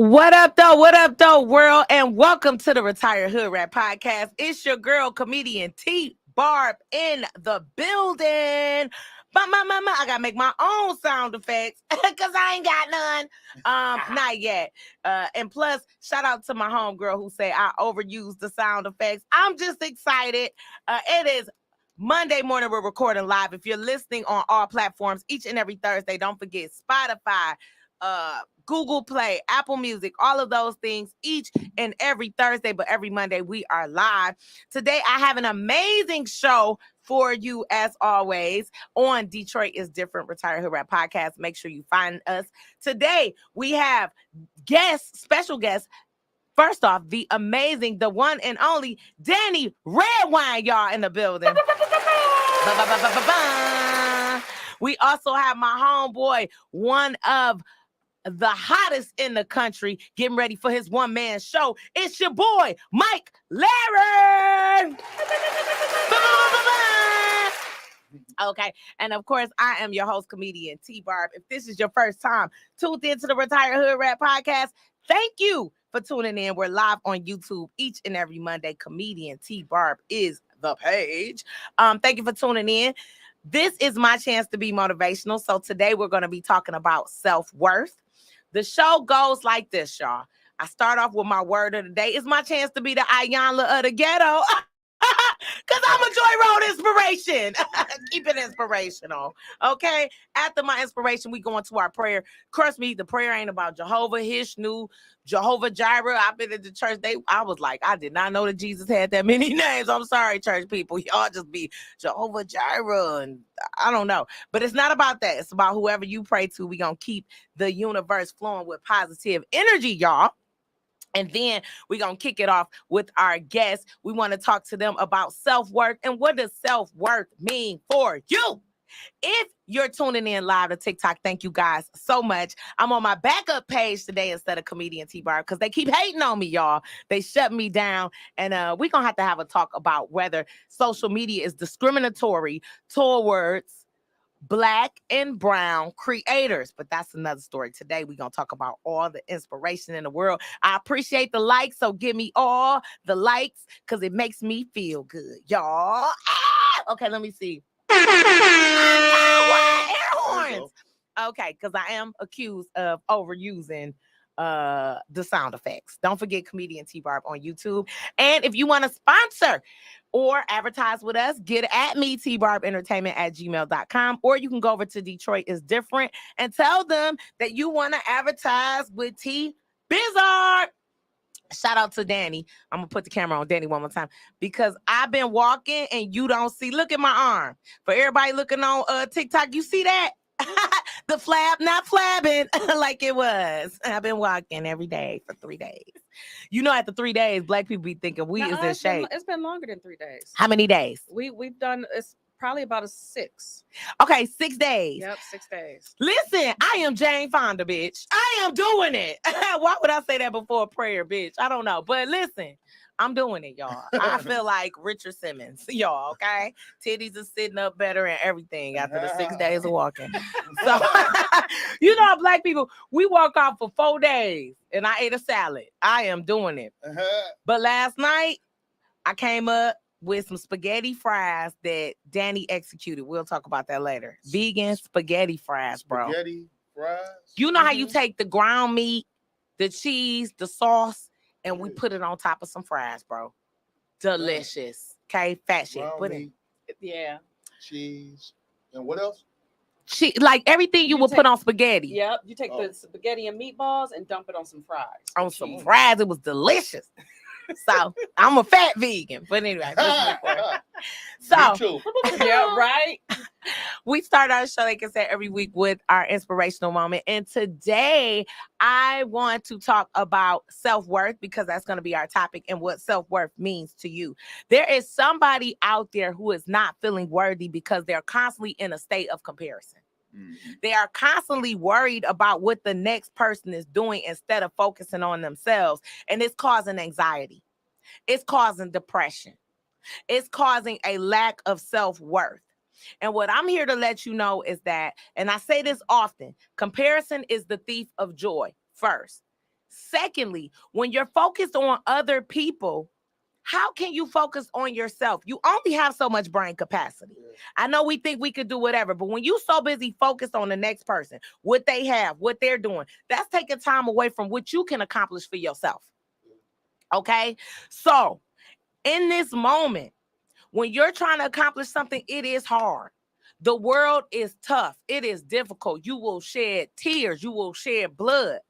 What up, though? What up, though, world? And welcome to the Retired Hoodrat podcast. It's your girl, comedian Tbarb in the building. I gotta make my own sound effects because I ain't got none. Not yet. And plus, shout out to my homegirl who say I overuse the sound effects. I'm just excited. It is Monday morning. We're recording live. If you're listening on all platforms each and every Thursday, don't forget Spotify, Google Play, Apple Music, all of those things each and every Thursday, but every Monday we are live. Today I have an amazing show for you as always on Detroit is Different Retired Hoodrat podcast. Make sure you find us. Today we have special guests. First off, the amazing, the one and only Dany Redwine, y'all, in the building. We also have my homeboy, one of the hottest in the country, getting ready for his one-man show. It's your boy, Mike Larry. Okay, and of course, I am your host, comedian Tbarb. If this is your first time tuned into the Retired Hoodrat podcast, thank you for tuning in. We're live on YouTube each and every Monday. Comedian Tbarb is the page. Thank you for tuning in. This is my chance to be motivational. So today we're going to be talking about self-worth. The show goes like this, y'all. I start off with my word of the day. It's my chance to be the Ayanla of the ghetto. Because I'm a Joy Road inspiration. Keep it inspirational. Okay? After my inspiration, we go into our prayer. Trust me, the prayer ain't about Jehovah, Hishnu, Jehovah Jireh. I've been at the church. I was like, I did not know that Jesus had that many names. I'm sorry, church people. Y'all just be Jehovah Jireh and I don't know. But it's not about that. It's about whoever you pray to. We're going to keep the universe flowing with positive energy, y'all. And then we're going to kick it off with our guests. We want to talk to them about self-worth and what does self-worth mean for you? If you're tuning in live to TikTok, thank you guys so much. I'm on my backup page today instead of comedian Tbarb because they keep hating on me, y'all. They shut me down. And we're going to have a talk about whether social media is discriminatory towards Black and brown creators, but that's another story. Today we're gonna talk about all the inspiration in the world. I appreciate the likes, so give me all the likes because it makes me feel good, y'all. Okay, let me see. Air horns. Okay, because I am accused of overusing the sound effects. Don't forget comedian Tbarb on YouTube. And if you want to sponsor or advertise with us, get at me, tbarbentertainment@gmail.com, or you can go over to Detroit is Different and tell them that you want to advertise with T Bizarre. Shout out to Dany. I'm going to put the camera on Dany one more time because I've been walking and you don't see. Look at my arm. For everybody looking on TikTok, you see that? The flab not flabbing like it was. I've been walking every day for 3 days. You know, after 3 days, Black people be thinking we is in shape. It's been longer than 3 days. How many days? We've done it's probably about a 6. Okay, 6 days. Yep, 6 days. Listen, I am Jane Fonda, bitch. I am doing it. Why would I say that before prayer, bitch? I don't know. But listen, I'm doing it, y'all. I feel like Richard Simmons, y'all, okay? Titties are sitting up better and everything after the 6 days of walking. So, you know, Black people, we walk off for 4 days and I ate a salad. I am doing it. But last night, I came up with some spaghetti fries that Dany executed. We'll talk about that later. Vegan spaghetti fries, bro. Spaghetti fries? You know how you take the ground meat, the cheese, the sauce, and we put it on top of some fries, bro. Delicious. Okay, fat shit. Put it. Yeah. Cheese. And what else? Like everything you would put on spaghetti. Yep. You take the spaghetti and meatballs and dump it on some fries. On some fries. It was delicious. So I'm a fat vegan. But anyway. So yeah, right. We start our show, like I said, every week with our inspirational moment. And today I want to talk about self-worth because that's going to be our topic and what self-worth means to you. There is somebody out there who is not feeling worthy because they're constantly in a state of comparison. They are constantly worried about what the next person is doing instead of focusing on themselves. And it's causing anxiety. It's causing depression. It's causing a lack of self-worth. And what I'm here to let you know is that, and I say this often, comparison is the thief of joy first. Secondly, when you're focused on other people, how can you focus on yourself? You only have so much brain capacity. Yeah. I know we think we could do whatever, but when you so busy focused on the next person, what they have, what they're doing, that's taking time away from what you can accomplish for yourself. Okay? So, in this moment, when you're trying to accomplish something, it is hard. The world is tough. It is difficult. You will shed tears. You will shed blood.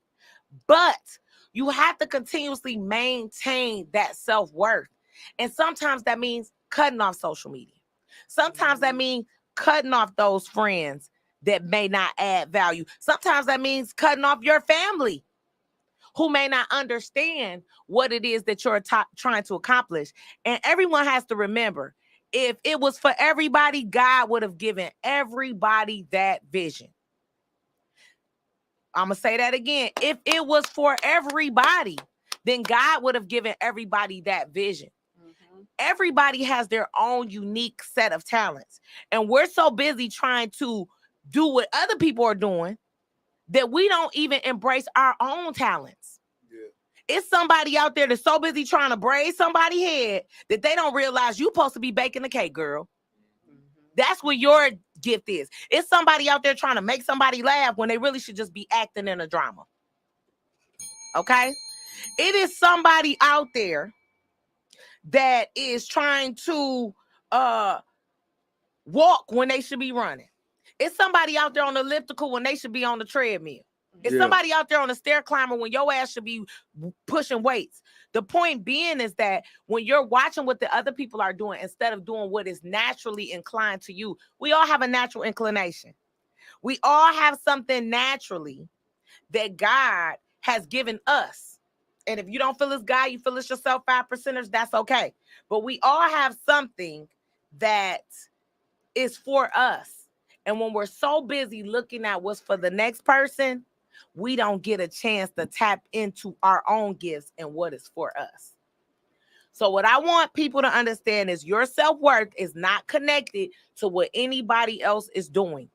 But you have to continuously maintain that self-worth. And sometimes that means cutting off social media. Sometimes that means cutting off those friends that may not add value. Sometimes that means cutting off your family who may not understand what it is that you're trying to accomplish. And everyone has to remember, if it was for everybody, God would have given everybody that vision. I'm going to say that again. If it was for everybody, then God would have given everybody that vision. Mm-hmm. Everybody has their own unique set of talents. And we're so busy trying to do what other people are doing that we don't even embrace our own talents. Yeah. It's somebody out there that's so busy trying to braid somebody's head that they don't realize you're supposed to be baking the cake, girl. That's what your gift is. It's somebody out there trying to make somebody laugh when they really should just be acting in a drama. Okay? It is somebody out there that is trying to walk when they should be running. It's somebody out there on the elliptical when they should be on the treadmill. It's somebody out there on the stair climber when your ass should be pushing weights. The point being is that when you're watching what the other people are doing instead of doing what is naturally inclined to you, we all have a natural inclination. We all have something naturally that God has given us. And if you don't feel it's God, you feel it's yourself, 5%ers, that's okay. But we all have something that is for us. And when we're so busy looking at what's for the next person, we don't get a chance to tap into our own gifts and what is for us. So what I want people to understand is your self-worth is not connected to what anybody else is doing.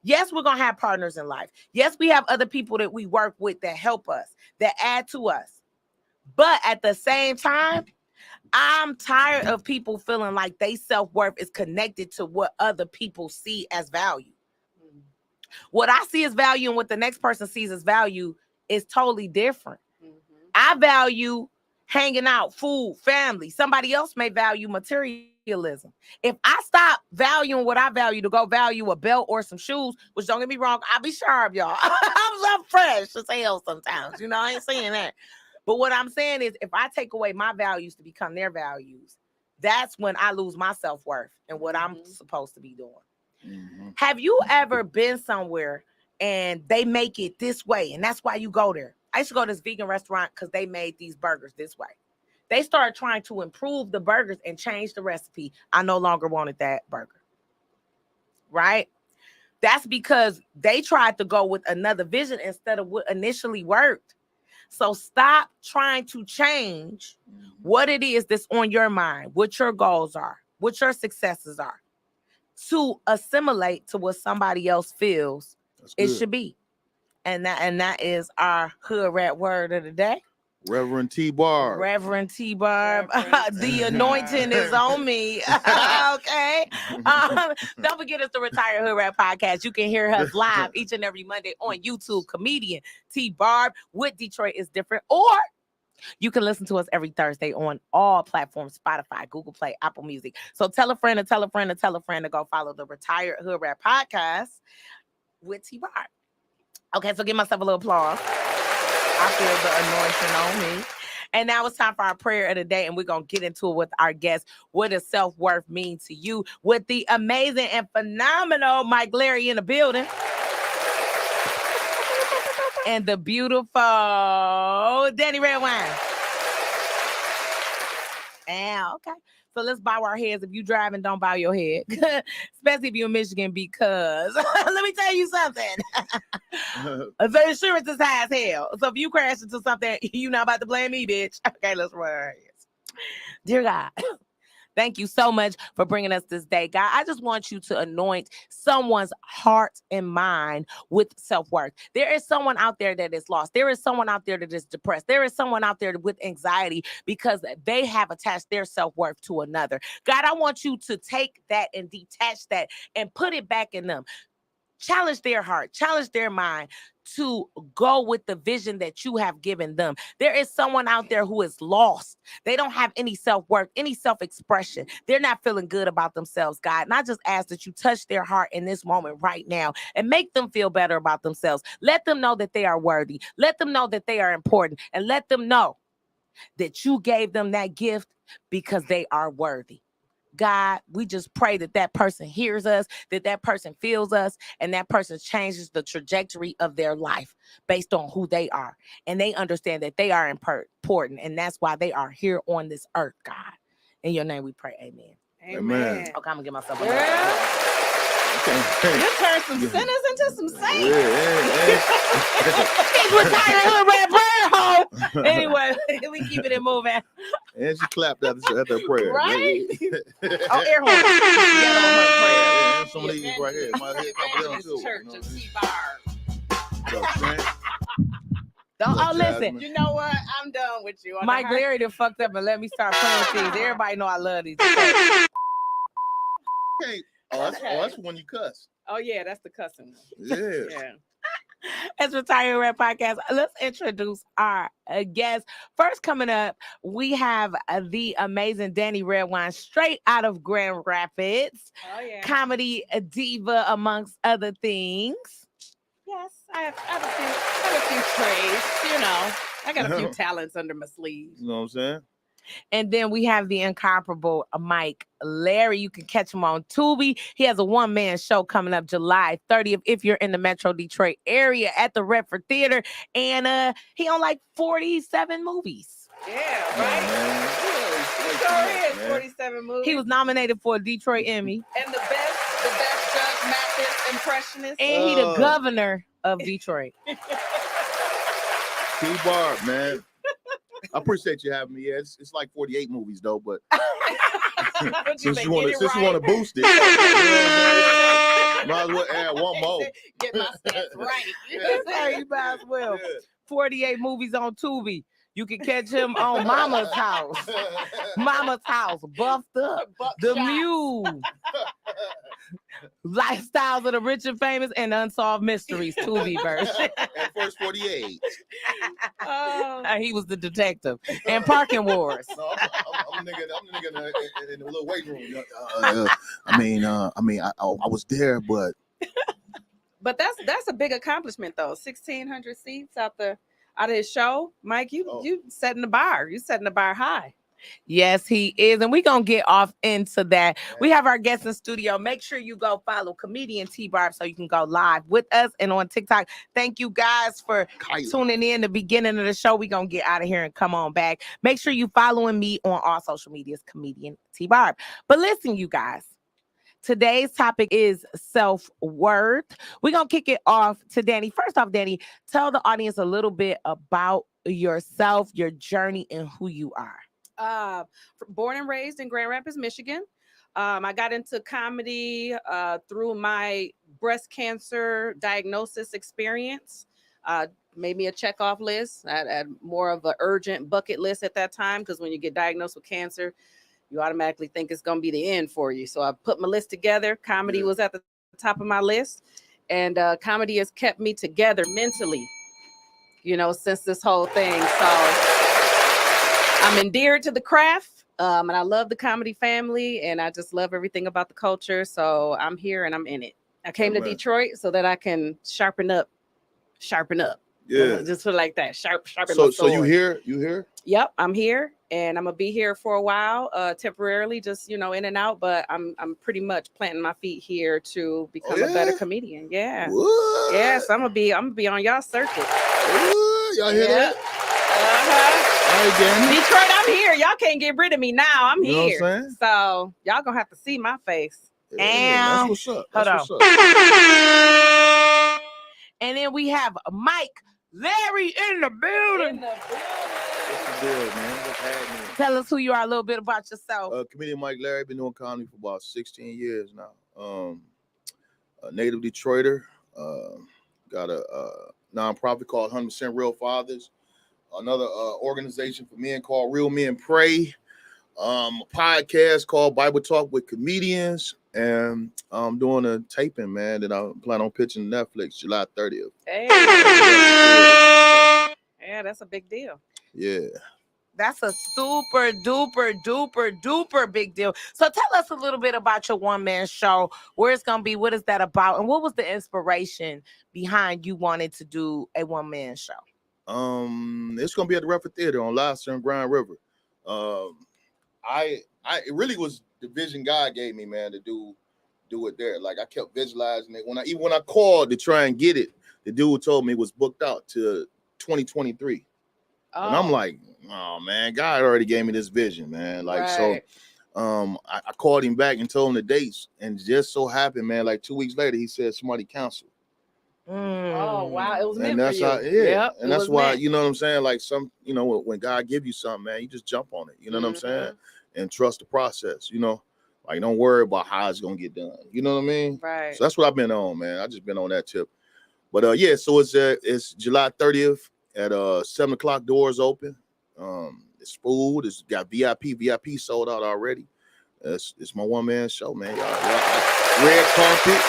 Yes, we're going to have partners in life. Yes, we have other people that we work with that help us, that add to us. But at the same time, I'm tired of people feeling like their self-worth is connected to what other people see as value. What I see as value and what the next person sees as value is totally different. Mm-hmm. I value hanging out, food, family. Somebody else may value materialism. If I stop valuing what I value to go value a belt or some shoes, which don't get me wrong, I'll be sharp, y'all. I'm fresh as hell sometimes. You know, I ain't saying that. But what I'm saying is if I take away my values to become their values, that's when I lose my self-worth and what I'm supposed to be doing. Mm-hmm. Have you ever been somewhere and they make it this way and that's why you go there? I used to go to this vegan restaurant because they made these burgers this way. They started trying to improve the burgers and change the recipe. I no longer wanted that burger. Right? That's because they tried to go with another vision instead of what initially worked. So stop trying to change what it is that's on your mind, what your goals are, what your successes are, to assimilate to what somebody else feels it should be. And that is our hood rat word of the day. Reverend Tbarb. Reverend Tbarb. The anointing is on me. Okay. Don't forget it's the Retired Hood Rat Podcast. You can hear us live each and every Monday on YouTube. Comedian Tbarb with Detroit is Different. Or you can listen to us every Thursday on all platforms, Spotify, Google Play, Apple Music. So tell a friend to tell a friend to tell a friend to go follow the Retired Hood Rat Podcast with Tbarb. Okay, so give myself a little applause. I feel the anointing on me. And now it's time for our prayer of the day, and we're going to get into it with our guest. What does self-worth mean to you? With the amazing and phenomenal Mike Larry in the building. And the beautiful Dany Redwine. Yeah, okay. So let's bow our heads. If you driving, don't bow your head. Especially if you're in Michigan, because let me tell you something. The insurance is high as hell. So if you crash into something, you're not about to blame me, bitch. Okay, let's roll our heads. Dear God, Thank you so much for bringing us this day, God. I just want you to anoint someone's heart and mind with self-worth. There is someone out there that is lost. There is someone out there that is depressed. There is someone out there with anxiety because they have attached their self-worth to another. God, I want you to take that and detach that and put it back in them. Challenge their heart, challenge their mind to go with the vision that you have given them. There is someone out there who is lost. They don't have any self-worth, any self-expression. They're not feeling good about themselves, God. And I just ask that you touch their heart in this moment right now and make them feel better about themselves. Let them know that they are worthy. Let them know that they are important. And let them know that you gave them that gift because they are worthy. God, we just pray that that person hears us, that that person feels us, and that person changes the trajectory of their life based on who they are. And they understand that they are important, and that's why they are here on this earth, God. In your name we pray, amen. Amen. Okay, I'm going to give myself a You turned some sinners into some saints. He's retired hood rat prayer home. Anyway, we keeping it moving. And she clapped at her prayer. Right? Oh, air horn. Get on her prayer. Yeah, and some of these right here. My head couple of them too. Church You know of what Tbarb. I'm saying? Don't, Look, listen. Jasmine. You know what? I'm done with you. On Mike the Larry done fucked up and let me start playing with these. Everybody know I love these. Okay. Oh, that's when you cuss. Oh yeah, that's the cussing one. Yeah. Yeah. As Retired Rap Podcast, let's introduce our guest. First coming up, we have the amazing Dany Redwine, straight out of Grand Rapids. Oh yeah. Comedy diva, amongst other things. Yes, I have a few trades. You know, I got a few talents under my sleeve. You know what I'm saying? And then we have the incomparable Mike Larry. You can catch him on Tubi. He has a one-man show coming up July 30th if you're in the Metro Detroit area at the Redford Theater. And he on like 47 movies. Yeah, right? He sure is. 47 movies. He was nominated for a Detroit Emmy. And the best Judge Mathis impressionist. And he the governor of Detroit. Tbarb, man. I appreciate you having me. Yeah, it's like 48 movies though, but since you want to boost it, might as well add one more. Get my stats right. You might as well. 48 movies on Tubi. You can catch him on Mama's House. Mama's House, Buffed Up, The Mule, Lifestyles of the Rich and Famous, and Unsolved Mysteries, Tubi version. And First 48. He was the detective. And Parking Wars. No, I'm a nigga in the little weight room. I was there, but that's a big accomplishment though. 1,600 seats out of his show. Mike, you setting the bar. You setting the bar high. Yes, he is. And we're going to get off into that. We have our guests in studio. Make sure you go follow comedian Tbarb so you can go live with us and on TikTok. Thank you guys for tuning in the beginning of the show. We're going to get out of here and come on back. Make sure you following me on all social medias, comedian Tbarb. But listen, you guys. Today's topic is self-worth. We're going to kick it off to Dany. First off, Dany, tell the audience a little bit about yourself, your journey, and who you are. Born and raised in Grand Rapids, Michigan. I got into comedy through my breast cancer diagnosis experience. Made me a checkoff list. I had more of an urgent bucket list at that time because when you get diagnosed with cancer, you automatically think it's going to be the end for you. So I put my list together. Comedy was at the top of my list. And comedy has kept me together mentally, since this whole thing. So I'm endeared to the craft. And I love the comedy family. And I just love everything about the culture. So I'm here and I'm in it. I came to Detroit so that I can sharpen up. Yeah. Just feel like that. Sharpen up. So you here? Yep, I'm here. And I'm gonna be here for a while, temporarily, just in and out. But I'm pretty much planting my feet here to become a better comedian. Yeah. What? Yes, I'm gonna be on y'all circuit. Y'all hear that? All right, Dany. Detroit, I'm here. Y'all can't get rid of me now. I'm You know here. what I'm saying? So y'all gonna have to see my face. That's what's up. Hold on. And then we have Mike Larry in the building. That's the deal, man. What's happening? Tell us who you are, a little bit about yourself. Comedian Mike Larry, been doing comedy for about 16 years now. A native Detroiter. Got a nonprofit called 100% Real Fathers. Another organization for men called Real Men Pray. A podcast called Bible Talk with Comedians. And I'm doing a taping, man, that I plan on pitching to Netflix July 30th. Hey. Yeah, that's a big deal. Yeah. That's a super duper big deal. So tell us a little bit about your one-man show, where it's going to be, what is that about, and what was the inspiration behind you wanting to do a one-man show? It's gonna be at the Redford Theater on Lobster and Grand River. It really was the vision God gave me, man, to do it there. Like I kept visualizing it when I called to try and get it. The dude told me it was booked out to 2023, and I'm like, oh man, God already gave me this vision, man. Like right. So, I called him back and told him the dates, and just so happened, man, like 2 weeks later, he said somebody canceled. Oh wow, it was meant and that's for you. How, yeah, yep, and that's why meant. You know what I'm saying. Like when God give you something, man, you just jump on it. You know what I'm saying, and trust the process. You know, like don't worry about how it's gonna get done. You know what I mean? Right. So that's what I've been on, man. I just been on that tip. But yeah, so it's July 30th at 7:00. Doors open. It's food. It's got VIP sold out already. It's my one man show, man. Y'all red carpet.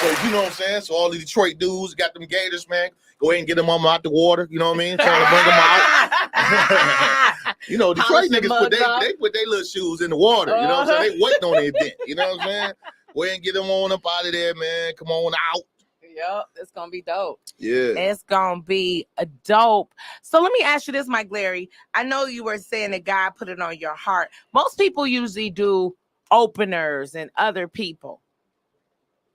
So you know what I'm saying? So all the Detroit dudes got them gators, man. Go ahead and get them out the water. You know what I mean? Trying to bring them out. You know, Detroit niggas put their little shoes in the water. You know what I'm saying? They waiting on the event. You know what I'm saying? Go ahead and get them on up out of there, man. Come on out. Yep, it's gonna be dope. Yeah, it's gonna be a dope. So let me ask you this, Mike Larry. I know you were saying that God put it on your heart. Most people usually do openers and other people.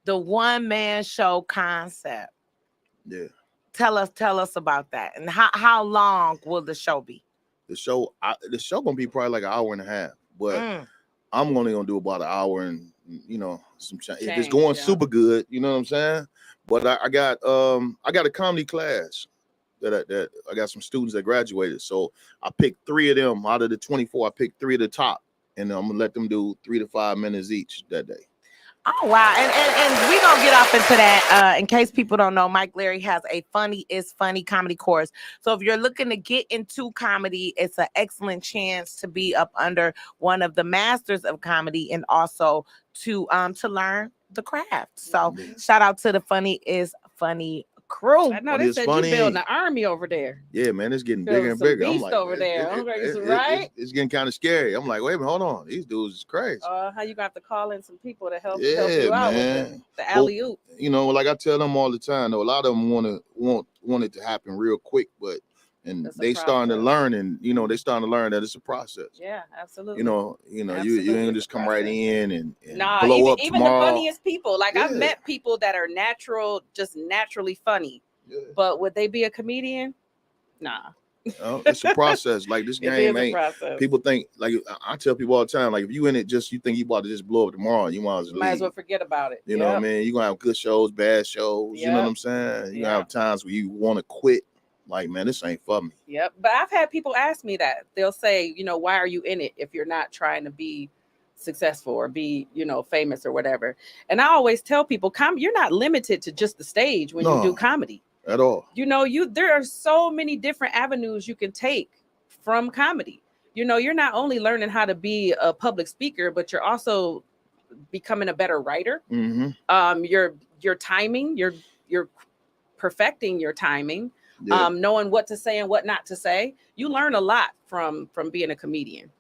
The one-man show concept. Yeah. Tell us about that. And how long will the show be? The show gonna be probably like an hour and a half, but I'm only gonna do about an hour and some change. If it's going super good, you know what I'm saying. But I got a comedy class that I got some students that graduated, so I picked 3 of them out of the 24. I picked 3 of the top, and I'm gonna let them do 3 to 5 minutes each that day. Oh wow, and we're gonna get off into that. In case people don't know, Mike Larry has a Funny is Funny comedy course. So if you're looking to get into comedy, it's an excellent chance to be up under one of the masters of comedy and also to learn the craft. So shout out to the Funny is Funny crew. I know they said you building an army over there. Yeah, man, it's getting bigger and bigger. I'm like, over there. It's getting kind of scary. I'm like, wait a minute, hold on, these dudes is crazy. How you got to call in some people to help you out with the alley-oop? You know, like I tell them all the time, though, a lot of them want it to happen real quick, but they starting to learn, and they starting to learn that it's a process. Yeah, absolutely. You ain't just come right in and blow up even tomorrow. The funniest people. Like I've met people that are just naturally funny, but would they be a comedian? Nah. It's a process. Like this game ain't. People think, like I tell people all the time, like if you in it, you think you about to just blow up tomorrow, you might as well forget about it. You know what I mean? You gonna have good shows, bad shows. You know what I'm saying? You gonna have times where you want to quit. Like, man, this ain't for me. Yep. But I've had people ask me that. They'll say, why are you in it if you're not trying to be successful or be, famous or whatever? And I always tell people, you're not limited to just the stage when you do comedy. At all. There are so many different avenues you can take from comedy. You're not only learning how to be a public speaker, but you're also becoming a better writer. Mm-hmm. Your timing, you're perfecting your timing. Knowing what to say and what not to say. You learn a lot from being a comedian.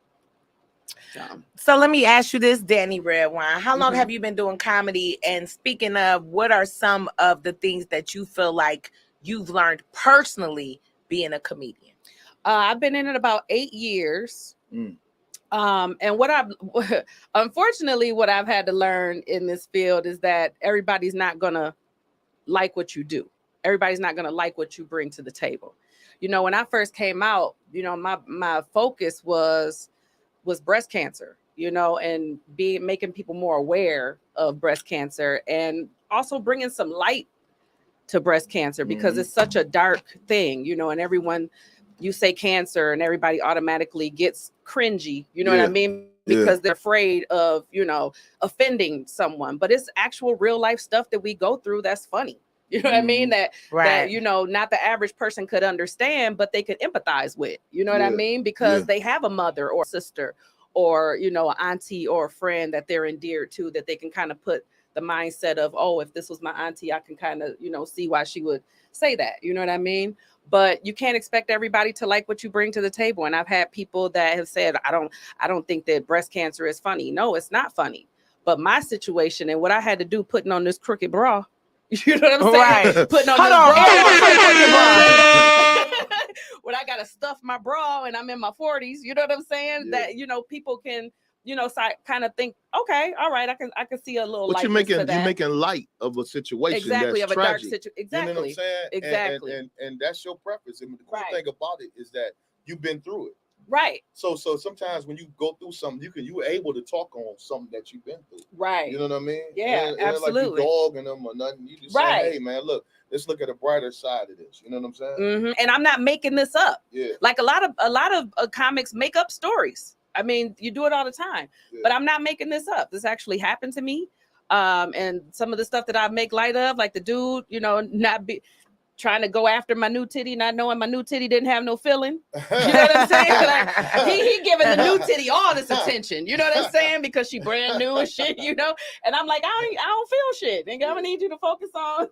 So let me ask you this, Dany Redwine. How long have you been doing comedy? And speaking of, what are some of the things that you feel like you've learned personally being a comedian? I've been in it about 8 years. And unfortunately, what I've had to learn in this field is that everybody's not gonna like what you do. Everybody's not going to like what you bring to the table. When I first came out, my focus was breast cancer, and making people more aware of breast cancer and also bringing some light to breast cancer because it's such a dark thing, and everyone you say cancer and everybody automatically gets cringy. You know what Yeah. I mean? Because they're afraid of, offending someone. But it's actual real life stuff that we go through that's funny. You know what I mean? That, not the average person could understand, but they could empathize with. You know what I mean? Because they have a mother or sister or, an auntie or a friend that they're endeared to, that they can kind of put the mindset of, oh, if this was my auntie, I can kind of, see why she would say that. You know what I mean? But you can't expect everybody to like what you bring to the table. And I've had people that have said, I don't think that breast cancer is funny. No, it's not funny. But my situation and what I had to do putting on this crooked bra, you know what I'm saying? Right. Putting on Hold this on, bra. everyone say crooked bra. When I gotta stuff my bra and I'm in my 40s, you know what I'm saying? Yeah. That people can, kind of think, okay, all right, I can see a little. But you're making light of a situation exactly that's of a dark tragic. situation. Exactly. You know what I'm saying? Exactly. And that's your preference. And the cool thing about it is that you've been through it. Right. So sometimes when you go through something, you're able to talk on something that you've been through. Right. You know what I mean? Yeah, absolutely. Like you dogging them or nothing. You just say, hey man, look, let's look at the brighter side of this. You know what I'm saying? Mm-hmm. And I'm not making this up. Yeah. Like a lot of comics make up stories. I mean, you do it all the time. Yeah. But I'm not making this up. This actually happened to me. And some of the stuff that I make light of, like the dude, not be trying to go after my new titty, not knowing my new titty didn't have no filling. You know what I'm saying? Like, he giving the new titty all this attention. You know what I'm saying? Because she brand new and shit, And I'm like, I don't feel shit. Nigga, I'm gonna need you to focus on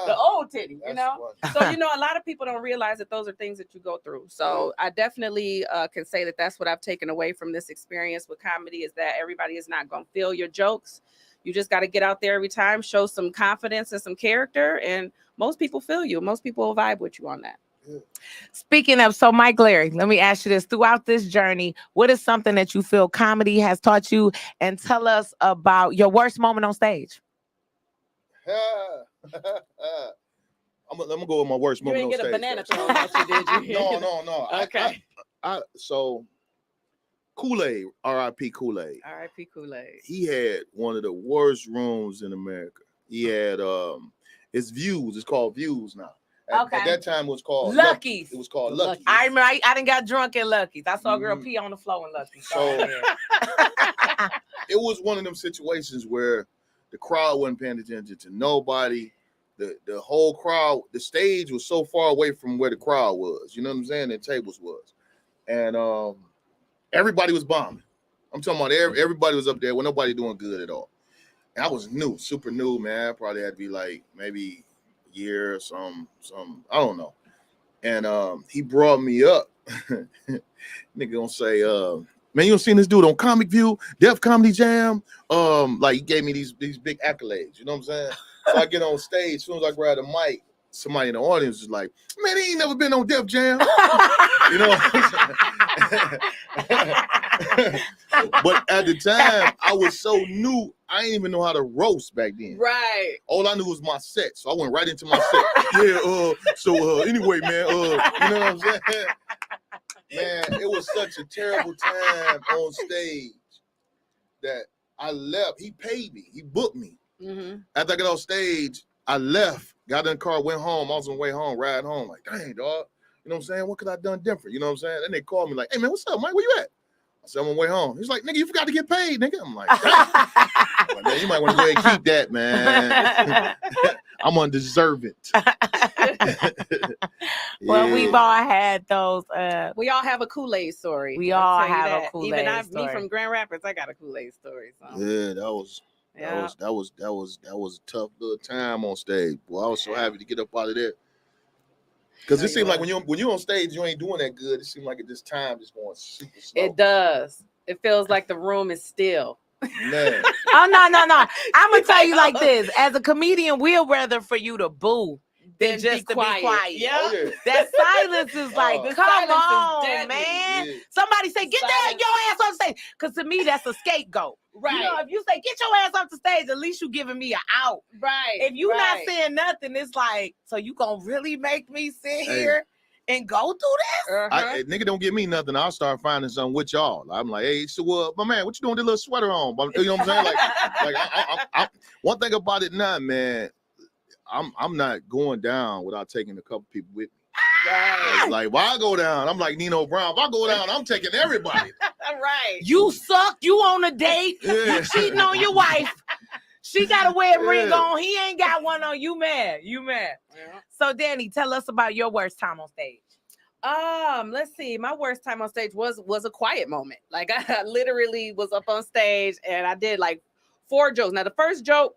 the old titty, So, a lot of people don't realize that those are things that you go through. So I definitely can say that that's what I've taken away from this experience with comedy, is that everybody is not gonna feel your jokes. You just got to get out there every time, show some confidence and some character, and most people feel you. Most people will vibe with you on that. Speaking of, so Mike Larry, let me ask you this. Throughout this journey, what is something that you feel comedy has taught you? And tell us about your worst moment on stage. I'm gonna go with my worst moment on stage. You didn't get a banana thrown at you, did you? No. Okay. So Kool-Aid, R.I.P. Kool-Aid. R.I.P. Kool-Aid. He had one of the worst rooms in America. He had it's Views. It's called Views now. At that time, it was called Lucky's. It was called Lucky's. I remember I done got drunk at Lucky's. I saw a girl pee on the floor in Lucky's. So it was one of them situations where the crowd wasn't paying attention to nobody. The whole crowd, the stage was so far away from where the crowd was. You know what I'm saying? The tables was. And everybody was bombing. I'm talking about everybody was up there with nobody doing good at all. And I was new, super new, man. I probably had to be like maybe a year or some, I don't know. And he brought me up. Nigga gonna say, man, you don't seen this dude on Comic View, Def Comedy Jam. Like he gave me these big accolades, you know what I'm saying? So I get on stage, as soon as I grab the mic, somebody in the audience is like, man, he ain't never been on Def Jam. You know what I'm saying? But at the time, I was so new, I didn't even know how to roast back then. Right. All I knew was my set, so I went right into my set. Anyway, man, you know what I'm saying? Man, it was such a terrible time on stage that I left. He paid me. He booked me. Mm-hmm. After I got off stage, I left, got in the car, went home. I was on the way home, riding home. Like, dang, dog. You know what I'm saying? What could I have done different? You know what I'm saying? Then they called me like, hey, man, what's up, Mike? Where you at? I said, I'm on the way home. He's like, nigga, you forgot to get paid, nigga. I'm like, well, man, you might want to go ahead and keep that, man. I'm undeserving. Well, we've all had those. We all have a Kool-Aid story. We all have a Kool-Aid Even story. me from Grand Rapids, I got a Kool-Aid story. So. Yeah, that was a tough little time on stage. Boy, I was so happy to get up out of there. Because it seemed like when you're on stage, you ain't doing that good. It seemed like at this time it's going super slow. It does. It feels like the room is still. Man. Oh, no. I'm going to tell you like this. As a comedian, we'll rather for you to boo than just to be quiet. Yeah. Oh, yeah. That silence is like, The come silence is on, deadly. man. Yeah. Somebody say, get Silence. your ass on stage. Because to me, that's a scapegoat. Right. You know, if you say, get your ass off the stage, at least you giving me an out. Right. If you not saying nothing, it's like, so you gonna really make me sit here and go through this? Nigga don't give me nothing. I'll start finding something with y'all. I'm like, hey, so my man, what you doing with the little sweater on? You know what I'm saying? Like I one thing about it now, man, I'm not going down without taking a couple people with me. It's like, why I go down? I'm like Nino Brown. If I go down, I'm taking everybody. Right. You suck. You on a date. Yeah. You cheating on your wife. She got a wedding ring on. He ain't got one on. You mad. Yeah. So, Dany, tell us about your worst time on stage. Let's see. My worst time on stage was a quiet moment. Like I literally was up on stage and I did like 4 jokes. Now the first joke,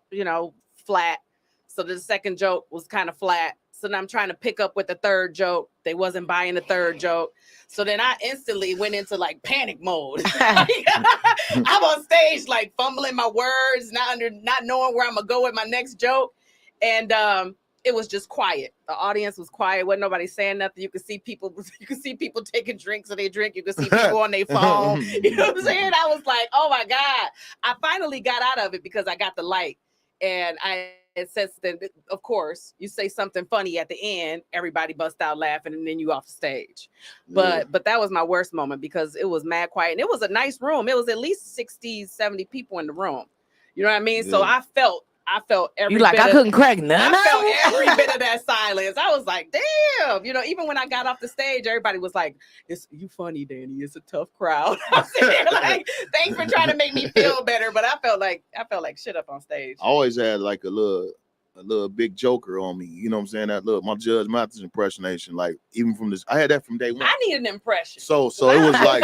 flat. So the second joke was kind of flat. So now I'm trying to pick up with the third joke. They wasn't buying the third joke. So then I instantly went into like panic mode. I'm on stage like fumbling my words, not knowing where I'm gonna go with my next joke. And it was just quiet. The audience was quiet. Wasn't nobody saying nothing. You could see people taking drinks of their drink. You could see people on their phone. You know what I'm saying? I was like, oh my God. I finally got out of it because I got the light. And it says that, of course, you say something funny at the end, everybody bust out laughing, and then you off the stage. But that was my worst moment because it was mad quiet. And it was a nice room. It was at least 60, 70 people in the room. You know what I mean? Yeah. So I felt every you like, bit I couldn't crack none. I felt every bit of that silence. I was like, damn. Even when I got off the stage, everybody was like, you funny, Dany. It's a tough crowd. I was sitting there like, thanks for trying to make me feel better. But I felt like shit up on stage. I always had like a little big joker on me. You know what I'm saying? That look, my Judge Mathis impersonation. Like even from this, I had that from day one. I need an impression. So it was like,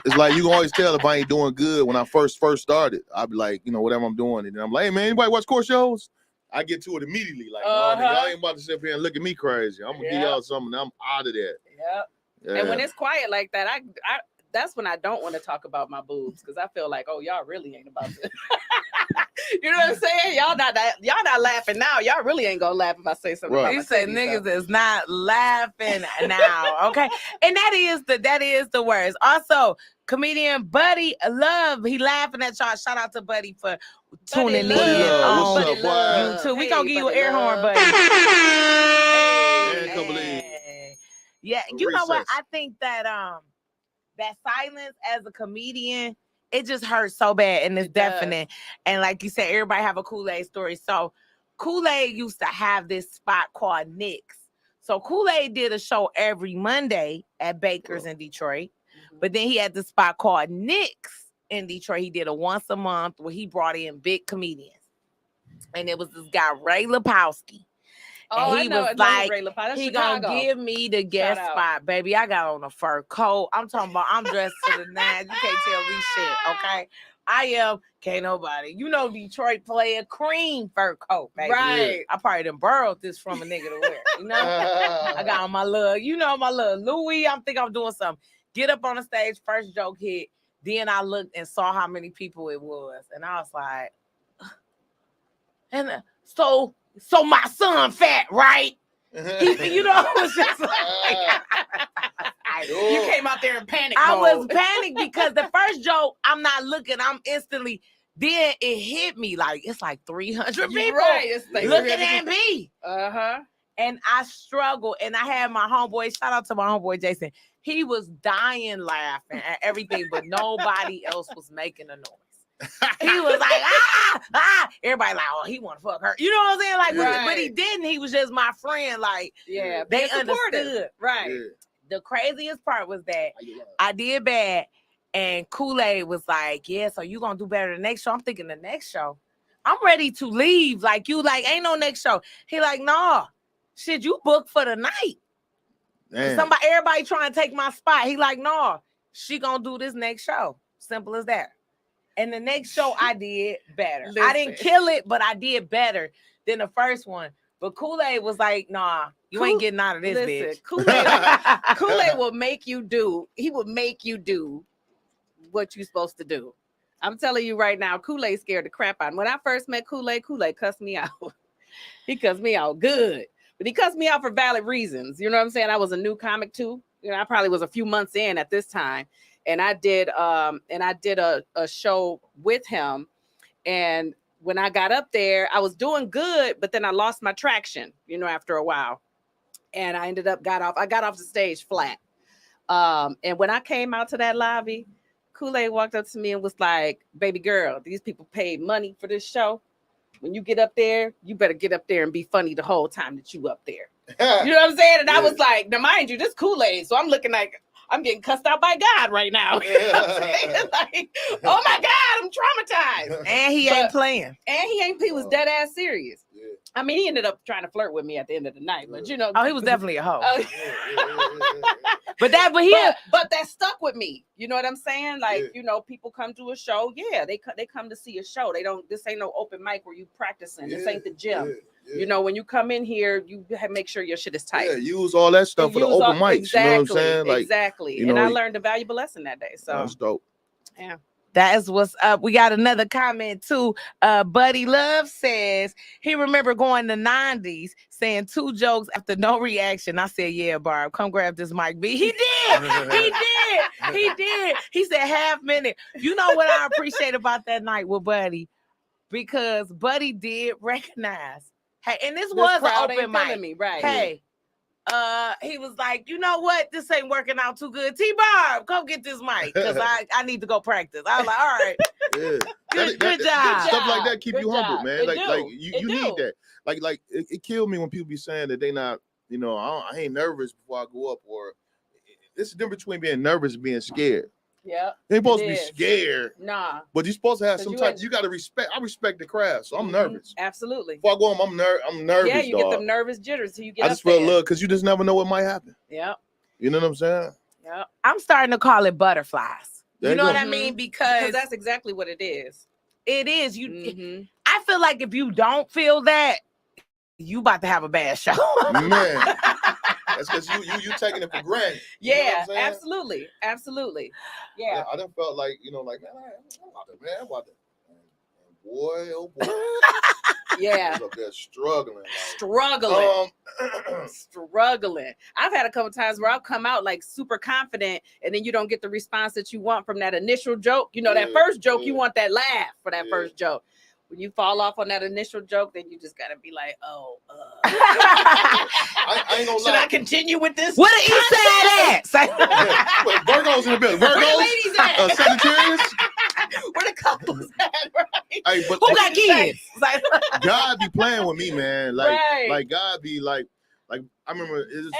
it's like you can always tell if I ain't doing good. When I first started, I'd be like, whatever I'm doing, and then I'm like, hey man, anybody watch court shows? I get to it immediately. Like, no, y'all ain't about to sit here and look at me crazy. I'm gonna give y'all something. I'm out of that. Yep. Yeah. And when it's quiet like that, I that's when I don't want to talk about my boobs because I feel like, oh, y'all really ain't about to. You know what I'm saying? Y'all not laughing now. Y'all really ain't gonna laugh if I say something. Right. You say niggas is not laughing now, okay? And that is the worst. Also, comedian Buddy Love, he laughing at y'all. Shout out to Buddy for tuning in on YouTube. We gonna give you an air horn, Buddy. Yeah, you know what? I think that that silence as a comedian, it just hurts so bad and it's deafening. And like you said, everybody have a Kool-Aid story. So Kool-Aid used to have this spot called Nick's. So Kool-Aid did a show every Monday at Baker's in Detroit. But then he had this spot called Nick's in Detroit. He did a once a month where he brought in big comedians. And it was this guy, Ray Lapowski. And he was like, he gonna give me the guest spot, baby. I got on a fur coat. I'm talking about, I'm dressed to the nines. You can't tell me shit, okay? I am, can't nobody. Detroit play a cream fur coat, baby. Right. I probably done borrowed this from a nigga to wear, I got on my little Louis. I'm doing something. Get up on the stage, first joke hit. Then I looked and saw how many people it was. And I was like, and so my son fat, right? It was just like, you came out there in panic I mode. was panicked because the first joke, I'm not looking, I'm instantly, then it hit me like, it's like 300 people It's like looking at me. Uh-huh. And I struggled, and I had my homeboy, shout out to my homeboy, Jason. He was dying laughing at everything, but nobody else was making a noise. He was like, everybody like, oh, he want to fuck her. You know what I'm saying? Like, but he didn't. He was just my friend. Like, they understood. Right. Yeah. The craziest part was that I did bad, and Kool-Aid was like, yeah, so you gonna do better the next show. I'm thinking the next show. I'm ready to leave. Like, you like, ain't no next show. He like, nah, shit, you booked for the night. Everybody trying to take my spot. He like, nah, she gonna do this next show. Simple as that. And the next show I did better. Listen. I didn't kill it, but I did better than the first one. But Kool-Aid was like, nah, you ain't getting out of this, bitch. Kool-Aid will make you do. He will make you do what you're supposed to do. I'm telling you right now, Kool-Aid scared the crap out of me. When I first met Kool-Aid cussed me out. He cussed me out good. But he cussed me out for valid reasons. You know what I'm saying? I was a new comic too. I probably was a few months in at this time. And I did a show with him. And when I got up there, I was doing good, but then I lost my traction, after a while. And I got off the stage flat. And when I came out to that lobby, Kool-Aid walked up to me and was like, baby girl, these people paid money for this show. when you get up there, you better get up there and be funny the whole time that you up there. You know what I'm saying? And I was like, now mind you, this Kool-Aid, so I'm looking like I'm getting cussed out by God right now. You know what I'm saying? Like, oh my God, I'm traumatized. And he ain't playing. And he was dead ass serious. Yeah. I mean, he ended up trying to flirt with me at the end of the night, but you know. Oh, he was definitely a hoe. But that stuck with me. You know what I'm saying? Like, you know, people come to a show. Yeah, they come to see a show. This ain't no open mic where you practicing. This ain't the gym. Yeah. You know, when you come in here, you make sure your shit is tight. Yeah, use all that stuff for the open mics. Exactly, you know what I'm saying? Like, exactly. You know, and I learned a valuable lesson that day. So that's dope. Yeah. That is what's up. We got another comment too. Buddy Love says he remember going the 90s saying 2 jokes after no reaction. I said, yeah, Barb, come grab this mic, B. He did. He did. He said half minute. You know what I appreciate about that night with Buddy? Because Buddy did recognize. Hey, and this was an open mic. Me, right. Hey, he was like, you know what? This ain't working out too good. Tbarb, come get this mic because I need to go practice. I was like, all right. Yeah. Good job. Stuff like that keep you humble, man. Like you need that. Like it killed me when people be saying that they not, you know, I ain't nervous before I go up, or it's the difference between being nervous and being scared. Yeah. You ain't supposed to be scared. Nah. But you're supposed to have some type. You got to respect. I respect the craft, so I'm nervous. Absolutely. Before I go home, I'm nervous. Yeah, you get them nervous jitters till you get. I just feel love because you just never know what might happen. Yeah. You know what I'm saying? Yeah. I'm starting to call it butterflies. You know what I mean? Because that's exactly what it is. It is. I feel like if you don't feel that, you about to have a bad show. Man. That's because you taking it for granted. Yeah, absolutely. Yeah. I done felt like, you know, like, man, I'm about to. Boy, oh boy. Yeah. I was up there struggling. Struggling. I've had a couple times where I'll come out like super confident and then you don't get the response that you want from that initial joke. You know, that first joke, you want that laugh for that first joke. When you fall off on that initial joke, then you just gotta be like, oh, I ain't gonna lie. Should I continue with this? Where the east side at? Virgos in the building. Where the ladies at? Sagittarius? Where the couples at, right? Hey, but who got kids? God be playing with me, man. Like God be like I remember it was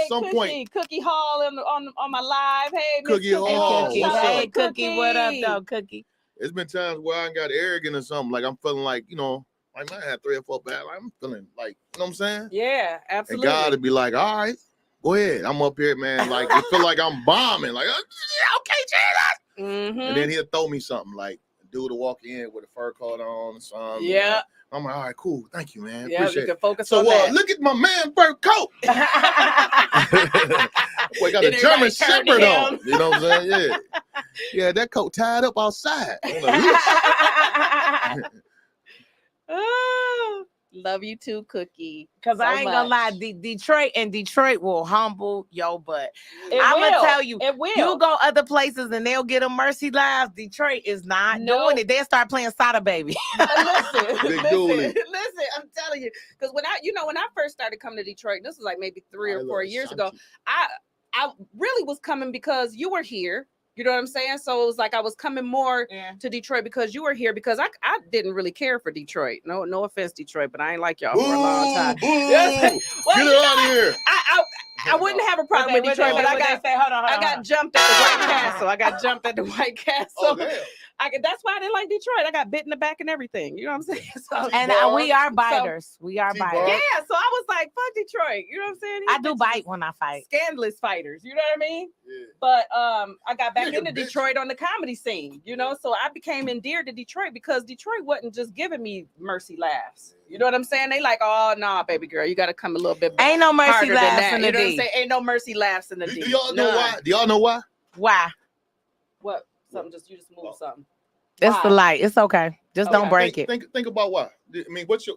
some point. Cookie Hall on my live. Hey, Cookie Hall. Hey, Cookie, what up, though, Cookie? It's been times where I got arrogant or something. Like I'm feeling like, you know, like I had 3 or 4 bad. I'm feeling like, you know what I'm saying? Yeah, absolutely. And God would be like, all right, go ahead. I'm up here, man. Like it feel like I'm bombing. Like, okay, Jesus. And then he'll throw me something like a dude to walk in with a fur coat on or something. Yeah. I'm like, all right, cool. Thank you, man. Yeah, appreciate you can it. focus on that. Look at my man fur coat. Boy, got a German Shepherd on. You know what I'm saying? Yeah. Yeah, that coat tied up outside. Oh, love you too, Cookie. Because I ain't gonna lie, Detroit will humble your butt. I'm gonna tell you, it will. You go other places and they'll get a mercy live. Detroit is not doing it. They'll start playing Sada Baby. Listen, I'm telling you, because when I first started coming to Detroit, this was like maybe 3 or 4 years ago. I really was coming because you were here. You know what I'm saying? So it was like I was coming more to Detroit because you were here, because I didn't really care for Detroit. No offense, Detroit, but I ain't like y'all for a long time. Get her out of here. I wouldn't have a problem with Detroit, but I got jumped at the White Castle. I got jumped at the White Castle. That's why I didn't like Detroit. I got bit in the back and everything. You know what I'm saying? So, and we are biters. We are biters. Yeah. So I was like, fuck Detroit. You know what I'm saying? I do bite when I fight. Scandalous fighters. You know what I mean? Yeah. But I got back into Detroit on the comedy scene. You know, so I became endeared to Detroit because Detroit wasn't just giving me mercy laughs. You know what I'm saying? They like, oh no, baby girl, you got to come a little bit. Ain't no mercy laughs in the D. You know what I'm saying? Ain't no mercy laughs in the D. Do y'all know why? Do y'all know why? Why? What? You just move something. It's the light. It's okay. Just don't break it. Think about why. I mean, why do you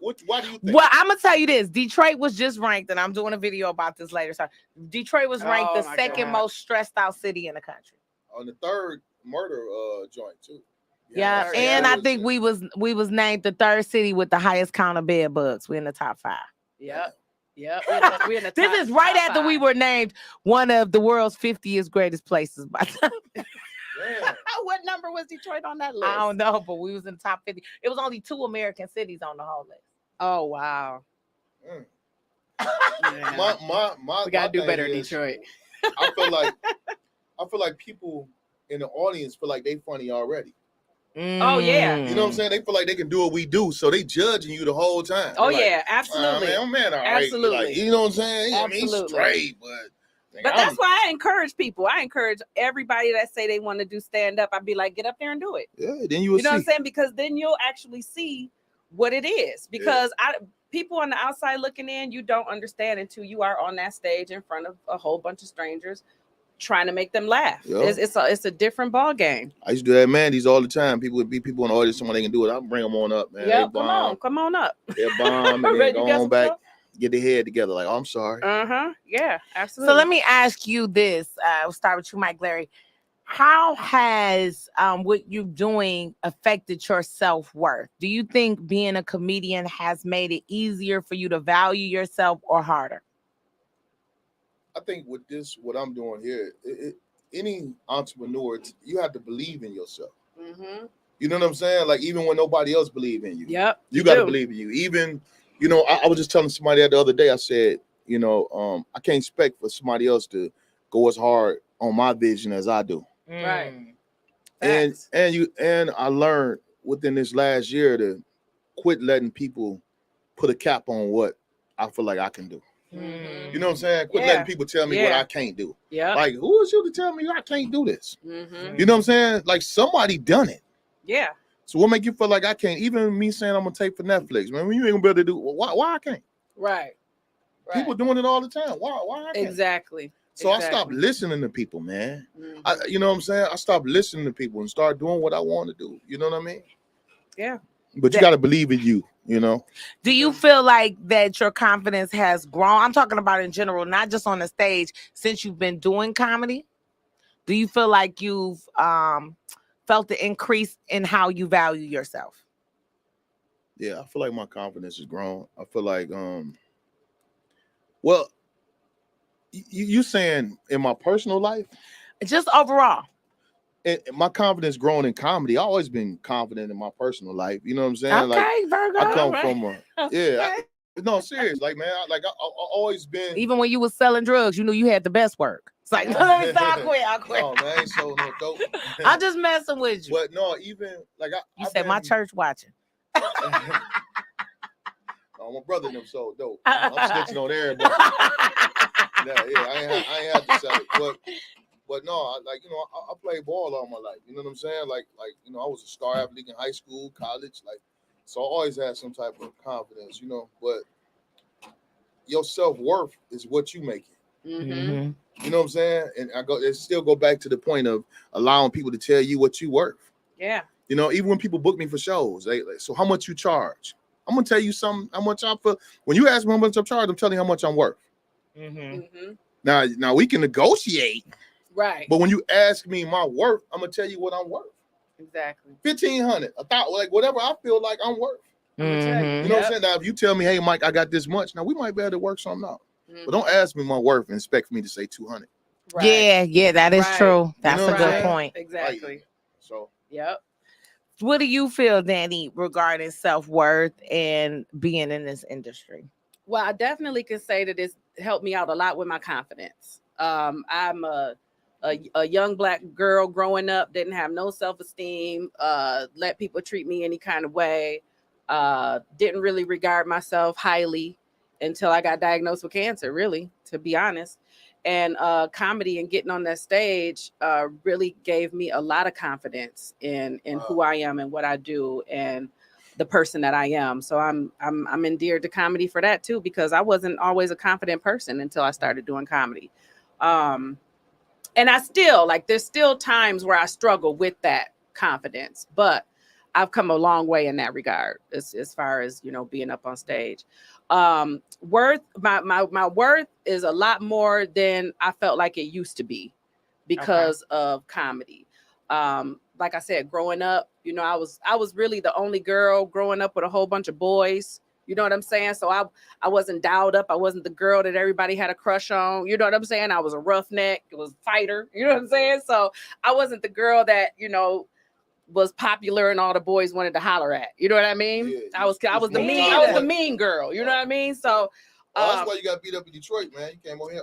think? Well, I'm gonna tell you this. Detroit was just ranked, and I'm doing a video about this later. So Detroit was ranked the second most stressed out city in the country. On the 3rd murder joint too. Yeah, and I think we was named the 3rd city with the highest count of bed bugs. We're in the top 5. Yep. We're in the this is right after we were named one of the world's 50th greatest places by time. Damn. What number was Detroit on that list? I don't know, but we was in the top 50. It was only 2 American cities on the whole list. Oh wow. Mm. Yeah. My We gotta do thing better, is, Detroit. I feel like people in the audience feel like they funny already. Oh, yeah. You know what I'm saying? They feel like they can do what we do, so they judging you the whole time. Oh They're yeah, like, absolutely. man, all right. Absolutely. Like, you know what I'm saying? I mean, he's Absolutely. straight, but That's why I encourage people. I encourage everybody that say they want to do stand up. I'd be like, get up there and do it. Yeah, then you will You know what I'm see. saying? Because then you'll actually see what it is. Because people on the outside looking in, you don't understand until you are on that stage in front of a whole bunch of strangers trying to make them laugh. Yeah. It's a different ball game. I used to do that Mandy's all the time. People would be people in the audience, someone they can do it. I'll bring them on up, man. Yeah, They bomb. come on up. They're bomb, and then Ready to go get on some back, stuff? get their head together. Like, oh, I'm sorry. Yeah, absolutely. So let me ask you this. We'll start with you, Mike Larry. How has what you're doing affected your self-worth? Do you think being a comedian has made it easier for you to value yourself or harder? I think with this, what I'm doing here, any entrepreneur, you have to believe in yourself. You know what I'm saying? Like, even when nobody else believe in you, Yep, you got to believe in you. Even, you know, I was just telling somebody that the other day. I said, you know, I can't expect for somebody else to go as hard on my vision as I do. Right. And I learned within this last year to quit letting people put a cap on what I feel like I can do. You know what I'm saying? Quit letting people tell me what I can't do. Yeah. Like, who is you to tell me I can't do this? Mm-hmm. You know what I'm saying? Like, somebody done it. Yeah. So what make you feel like I can't? Even me saying I'm gonna tape for Netflix, man. You ain't gonna be able to do. Why I can't? Right. People doing it all the time. Why I can't? Exactly. So I stopped listening to people, man. You know what I'm saying? I stopped listening to people and started doing what I want to do. You know what I mean? Yeah. But you got to believe in you, you know? Do you feel like that your confidence has grown? I'm talking about in general, not just on the stage, since you've been doing comedy. Do you feel like you've felt the increase in how you value yourself? Yeah, I feel like my confidence has grown. I feel like, well, you saying in my personal life? Just overall. And my confidence grown in comedy. I always been confident in my personal life. You know what I'm saying? Okay, like, Virgo. I come from a no, serious. Like, man, I always been. Even when you was selling drugs, you knew you had the best work. It's like, no, let me stop. I quit. No, man, I ain't sold no dope. I'm just messing with you. But no, even like you said my church watching. Oh, my brother and them sold dope. I'm snitching on everybody. I ain't have to sell it. But no, I played ball all my life. You know what I'm saying? Like you know, I was a star athlete in high school, college, like, so I always had some type of confidence, you know. But your self-worth is what you make it. Mm-hmm. You know what I'm saying? And it still go back to the point of allowing people to tell you what you worth. Yeah. You know, even when people book me for shows, they like, so how much you charge? I'm gonna tell you something. How much I feel. When you ask me how much I'm charged, I'm telling you how much I'm worth. Now we can negotiate. Right. But when you ask me my worth, I'm gonna tell you what I'm worth. Exactly. 1,500, like whatever I feel like I'm worth. I'm gonna tell you. You know what I'm saying? Now, if you tell me, hey, Mike, I got this much, now we might be able to work something out. But don't ask me my worth and expect me to say 200. Right. Yeah, that is true. That's you know a good point. Exactly. Like, so. Yep. What do you feel, Dany, regarding self-worth and being in this industry? Well, I definitely can say that it's helped me out a lot with my confidence. I'm a young Black girl growing up, didn't have no self-esteem, let people treat me any kind of way, didn't really regard myself highly until I got diagnosed with cancer, really, to be honest. And comedy and getting on that stage really gave me a lot of confidence in who I am and what I do and the person that I am. So I'm endeared to comedy for that too, because I wasn't always a confident person until I started doing comedy. And I still, there's still times where I struggle with that confidence, but I've come a long way in that regard as far as, you know, being up on stage. Worth, my worth is a lot more than I felt like it used to be because of comedy. Like I said, growing up, you know, I was really the only girl growing up with a whole bunch of boys. You know what I'm saying? So I wasn't dialed up. I wasn't the girl that everybody had a crush on. You know what I'm saying? I was a roughneck. It was a fighter. You know what I'm saying? So I wasn't the girl that, you know, was popular and all the boys wanted to holler at. You know what I mean? Yeah, I was the mean girl. You know what I mean? So that's why you got beat up in Detroit, man. You came over here.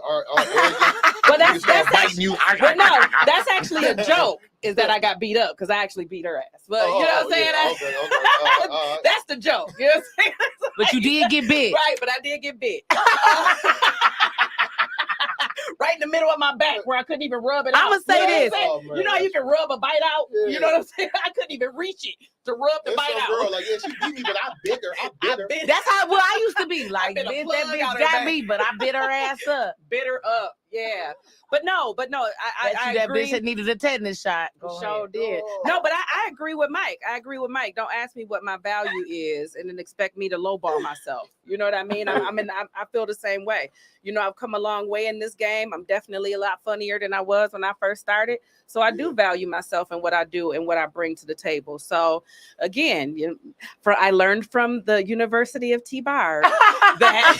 But that's biting you. But no, that's actually a joke. Is that I got beat up because I actually beat her ass. But you know what I'm saying? Yeah, okay. That's the joke. You know what I'm saying? But you did get bit. Right, but I did get bit. Right in the middle of my back where I couldn't even rub it out. I'm going to say this. Oh, you know how you can rub a bite out? Yeah. You know what I'm saying? I couldn't even reach it to rub the bite out. Girl, like, yeah, she beat me, but I bit her. That's how I used to be. Like, bit a bitch, plug that out bitch her got back. me, but I bit her ass up. Bit her up. Yeah. But no, I that agree. bitch that needed a tetanus shot. Go Sure ahead. did. No, but I agree with Mike. Don't ask me what my value is and then expect me to lowball myself. You know what I mean? I feel the same way. You know, I've come a long way in this game. I'm definitely a lot funnier than I was when I first started. So I do value myself and what I do and what I bring to the table. So again, I learned from the University of Tbarb that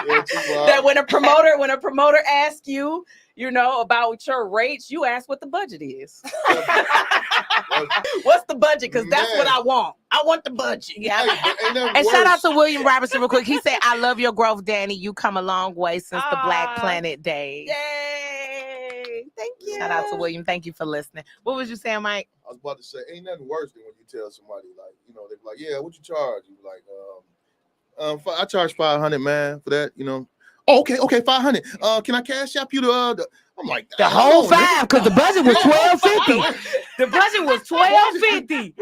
that when a promoter asks you, you know, about your rates, you ask what the budget is. What's the budget? Because that's what I want. I want the budget. Yeah. And shout out to William Robertson real quick. He said, I love your growth, Dany. You come a long way since the Black Planet days. Yay. Thank you. Shout out to William. Thank you for listening. What was you saying, Mike? I was about to say, ain't nothing worse than when you tell somebody, like, you know, they're like, yeah, what you charge? You like, I charge $500, man, for that, you know. Oh, okay, 500. Can I cash out you the I'm like the whole $5 because the budget was $1,250. The budget was $1,250.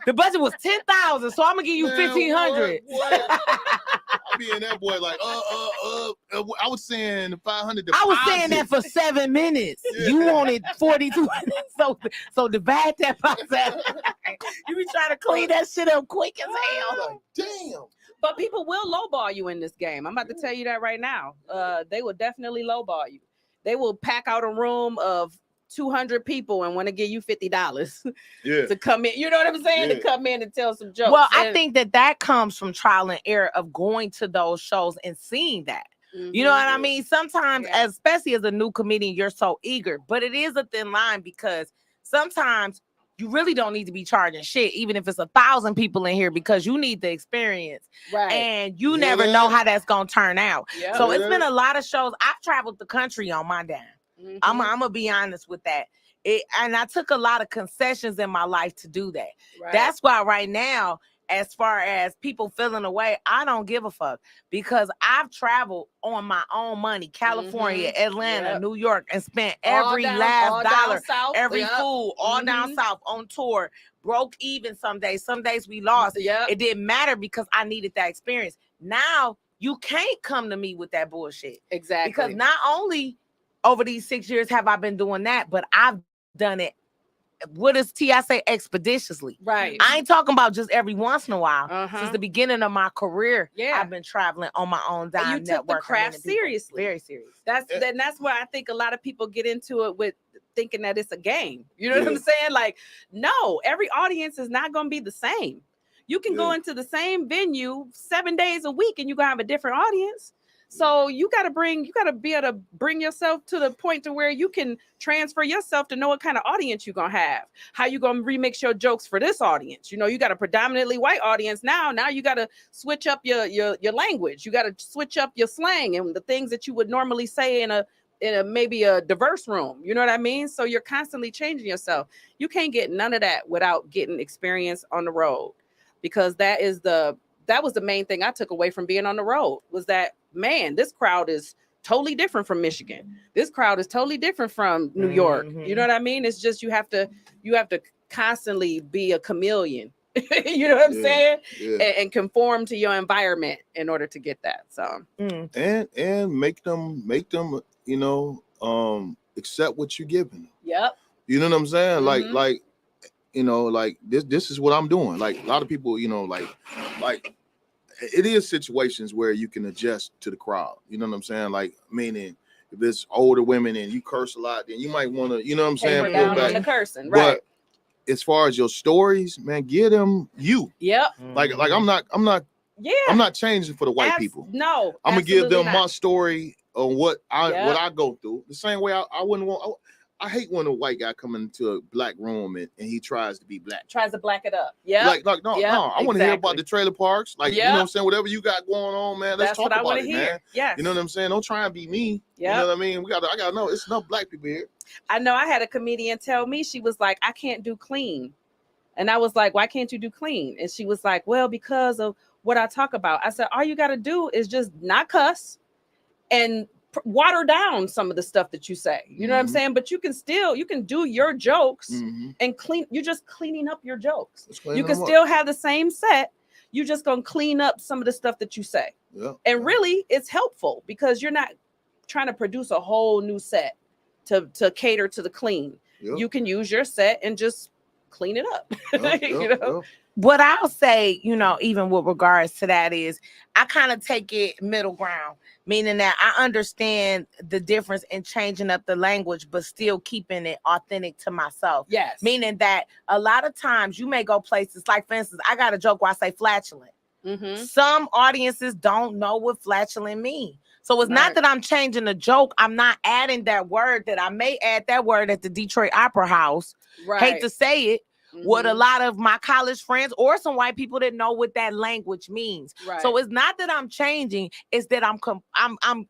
The budget was $10,000. So I'm gonna give you $1,500. I be in that boy like I was saying 500. I was saying that for 7 minutes. Yeah. You wanted 42 minutes. So divide that by 7. You be trying to clean that shit up quick as hell. Like, damn. But people will lowball you in this game. I'm about to tell you that right now. They will definitely lowball you. They will pack out a room of 200 people and want to give you $50 to come in. You know what I'm saying? To come in and tell some jokes. Well, I think that comes from trial and error of going to those shows and seeing that. Mm-hmm. You know what I mean? Sometimes, especially as a new comedian, you're so eager, but it is a thin line because sometimes you really don't need to be charging shit, even if it's 1,000 people in here, because you need the experience. Right. And you never know how that's going to turn out. Yep. So it's been a lot of shows. I've traveled the country on my dime. Mm-hmm. I'm going to be honest with that. And I took a lot of concessions in my life to do that. Right. That's why right now, as far as people feeling away, I don't give a fuck because I've traveled on my own money, California, Atlanta, New York, and spent every last dollar, every food, all down south on tour, broke even some days. Some days we lost. It didn't matter because I needed that experience. Now you can't come to me with that bullshit. Exactly. Because not only over these 6 years have I been doing that, but I've done it. What does T.I. say? Expeditiously. Right. I ain't talking about just every once in a while. Since the beginning of my career, I've been traveling on my own dime. And you took the craft seriously. Very serious. That's why I think a lot of people get into it with thinking that it's a game. You know what I'm saying? Like, no, every audience is not going to be the same. You can go into the same venue 7 days a week and you're going to have a different audience. So you got to be able to bring yourself to the point to where you can transfer yourself to know what kind of audience you're going to have, how you going to remix your jokes for this audience. You know, you got a predominantly white audience now. Now you got to switch up your language. You got to switch up your slang and the things that you would normally say in a maybe a diverse room. You know what I mean? So you're constantly changing yourself. You can't get none of that without getting experience on the road, because that was the main thing I took away from being on the road was that, man, this crowd is totally different from Michigan. This crowd is totally different from New York. You know what I mean? It's just you have to constantly be a chameleon. You know what I'm saying? Yeah. And conform to your environment in order to get that. So and make them, you know, accept what you're giving. Yep. You know what I'm saying? Like you know, like this is what I'm doing. Like a lot of people, you know, like it is situations where you can adjust to the crowd. You know what I'm saying? Like, meaning if it's older women and you curse a lot, then you might want to, you know what I'm saying? Down back. On the cursing, right? But as far as your stories, man, get them you. Yep. Like I'm not Yeah. I'm not changing for the white people. No. I'm gonna give them absolutely my not. story on what Yep. I go through. The same way I wouldn't want. I hate when a white guy come into a black room and he tries to be black. Tries to black it up. Yeah. Like no, Yep, no. I want to hear about exactly. the trailer parks. Like, you know Yep. what I'm saying? Whatever you got going on, man, let's That's talk what I about want it, to hear. man. Yes. You know what I'm saying? Don't try and be me. You know Yep. what I mean? I gotta know it's enough black people here. I know I had a comedian tell me, she was like, I can't do clean. And I was like, why can't you do clean? And she was like, well, because of what I talk about. I said, all you got to do is just not cuss and water down some of the stuff that you say. You know what I'm saying? But you can do your jokes and clean. You're just cleaning up your jokes. You can still have the same set. You're just going to clean up some of the stuff that you say. Yeah. And really, it's helpful because you're not trying to produce a whole new set to cater to the clean. Yep. You can use your set and just clean it up. You know? What I'll say, you know, even with regards to that is I kind of take it middle ground, meaning that I understand the difference in changing up the language, but still keeping it authentic to myself. Yes. Meaning that a lot of times you may go places like, for instance, I got a joke where I say flatulent. Some audiences don't know what flatulent means. So it's not that I'm changing the joke. I'm not adding that word that I may add that word at the Detroit Opera House. Hate to say it. What a lot of my college friends or some white people that know what that language means. So it's not that I'm changing, it's that I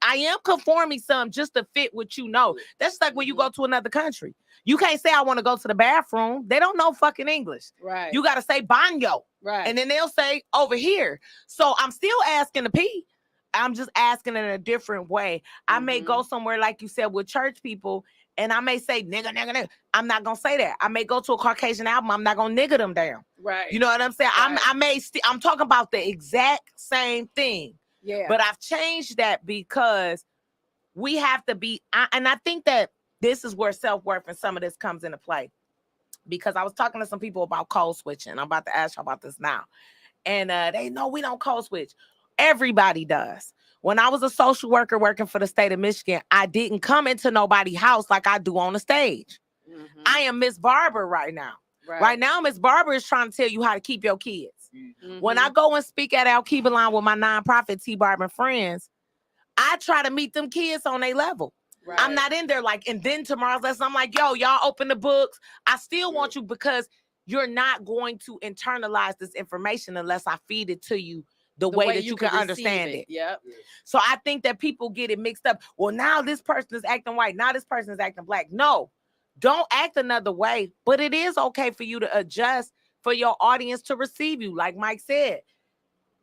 am conforming some just to fit what you know. That's like when you go to another country. You can't say I want to go to the bathroom. They don't know fucking English. Right. You got to say baño. Right. And then they'll say over here. So I'm still asking to pee. I'm just asking in a different way. I may go somewhere, like you said, with church people, and I may say nigga, nigga, nigga. I'm not gonna say that. I may go to a Caucasian album. I'm not gonna nigga them down. Right. You know what I'm saying? Right. I'm talking about the exact same thing. Yeah. But I've changed that because we have to be, and I think that this is where self-worth and some of this comes into play. Because I was talking to some people about code switching. I'm about to ask you about this now. And they know we don't code switch. Everybody does. When I was a social worker working for the state of Michigan, I didn't come into nobody's house like I do on the stage. I am Miss Barber right now. Right now, Miss Barber is trying to tell you how to keep your kids. When I go and speak at Al Keebaline with my nonprofit, Tbarb and Friends, I try to meet them kids on their level. Right. I'm not in there like, and then tomorrow's lesson, I'm like, yo, y'all open the books. I still want you because you're not going to internalize this information unless I feed it to you the way that you can understand it. Yep. So I think that people get it mixed up. Well, now this person is acting white. Now this person is acting black. No, don't act another way. But it is okay for you to adjust for your audience to receive you. Like Mike said,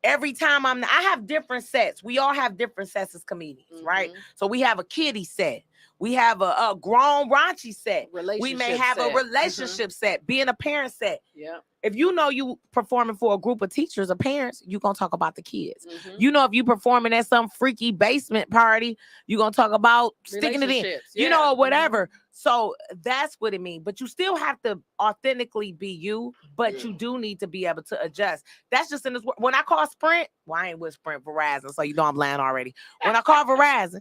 every time I have different sets. We all have different sets as comedians, right? So we have a kiddie set. We have a grown raunchy set. We may have a relationship set, being a parent set. Yeah. If you know you performing for a group of teachers or parents, you're going to talk about the kids. You know, if you performing at some freaky basement party, you're going to talk about sticking it in, you know, or whatever. So that's what it means. But you still have to authentically be you, but you do need to be able to adjust. That's just in this world. When I call Sprint, well, I ain't with Sprint, Verizon, so you know I'm lying already. When I call Verizon,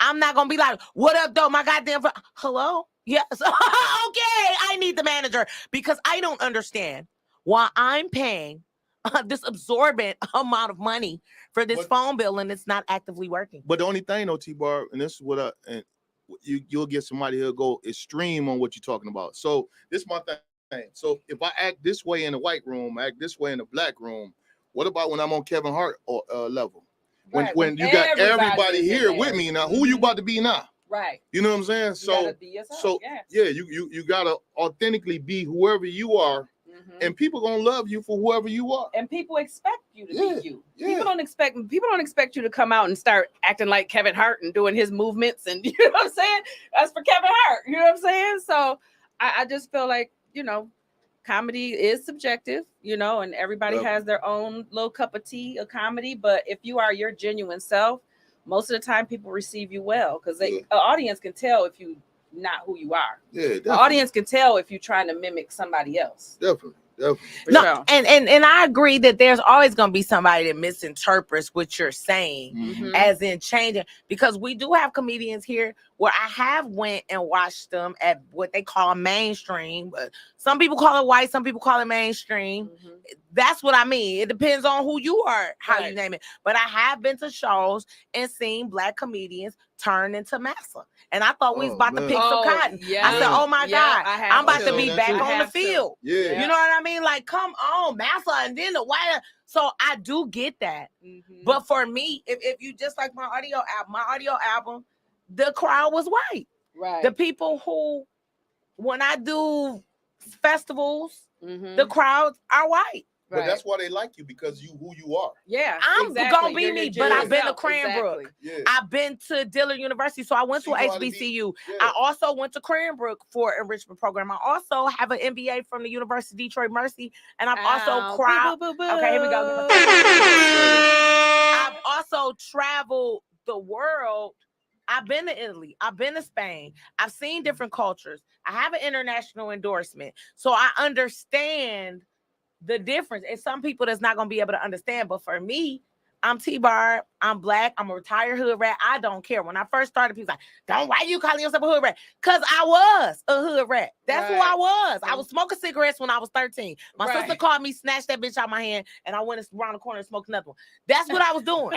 I'm not going to be like, what up, though? My goddamn, hello? Yes. Okay, I need the manager because I don't understand why I'm paying this absorbent amount of money for this phone bill and it's not actively working. But the only thing, though, Tbarb, and this is what you'll get somebody who'll go extreme on what you're talking about. So this is my thing. So if I act this way in the white room, act this way in the black room, what about when I'm on Kevin Hart level? When you got everybody here with me now, who you about to be now? Right. You know what I'm saying? So you gotta authentically be whoever you are, and people gonna love you for whoever you are. And people expect you to be you. People don't expect you to come out and start acting like Kevin Hart and doing his movements, and you know what I'm saying? That's for Kevin Hart. You know what I'm saying? So I just feel like, you know, comedy is subjective, you know, and everybody has their own little cup of tea of comedy. But if you are your genuine self, most of the time people receive you well because an audience can tell if you not who you are. Yeah, definitely. The audience can tell if you're trying to mimic somebody else. Definitely. Definitely. For No, sure. and I agree that there's always going to be somebody that misinterprets what you're saying Mhm. as in changing, because we do have comedians here where I have went and watched them at what they call mainstream, but some people call it white, some people call it mainstream. Mhm. That's what I mean. It depends on who you are, how you Right. name it. But I have been to shows and seen Black comedians turn into massa. And I thought we was Oh, about to man. pick some cotton. I said, Yeah. oh my God, I have I'm about to to. be I back have on the to. field. Yeah. You know what I mean? Like, come on, massa, and then the white. So I do get that. Mhm. But for me, if you just like my audio album, the crowd was white. right. The people who, when I do festivals, Mhm. the crowds are white. But Right. that's why they like you, because you who you are. yeah, I'm exactly. gonna be You're me, your but I've been to yourself. Cranbrook. Exactly. Yeah. I've been to Dillard University, so I went So to you know how to be- HBCU. Yeah. I also went to Cranbrook for enrichment program. I also have an MBA from the University of Detroit Mercy, and I've also Ow. crowd. Boo, boo, boo, Okay, here we go. boo. I've also traveled the world. I've been to Italy. I've been to Spain. I've seen different cultures. I have an international endorsement. So I understand the difference. And some people that's not going to be able to understand. But for me, I'm Tbarb. I'm Black. I'm a retired hood rat. I don't care. When I first started, people like, "Don't, why you calling yourself a hood rat?" Because I was a hood rat. That's who I was. I was smoking cigarettes when I was 13. My sister called me, snatched that bitch out my hand, and I went around the corner and smoked another one. That's what I was doing.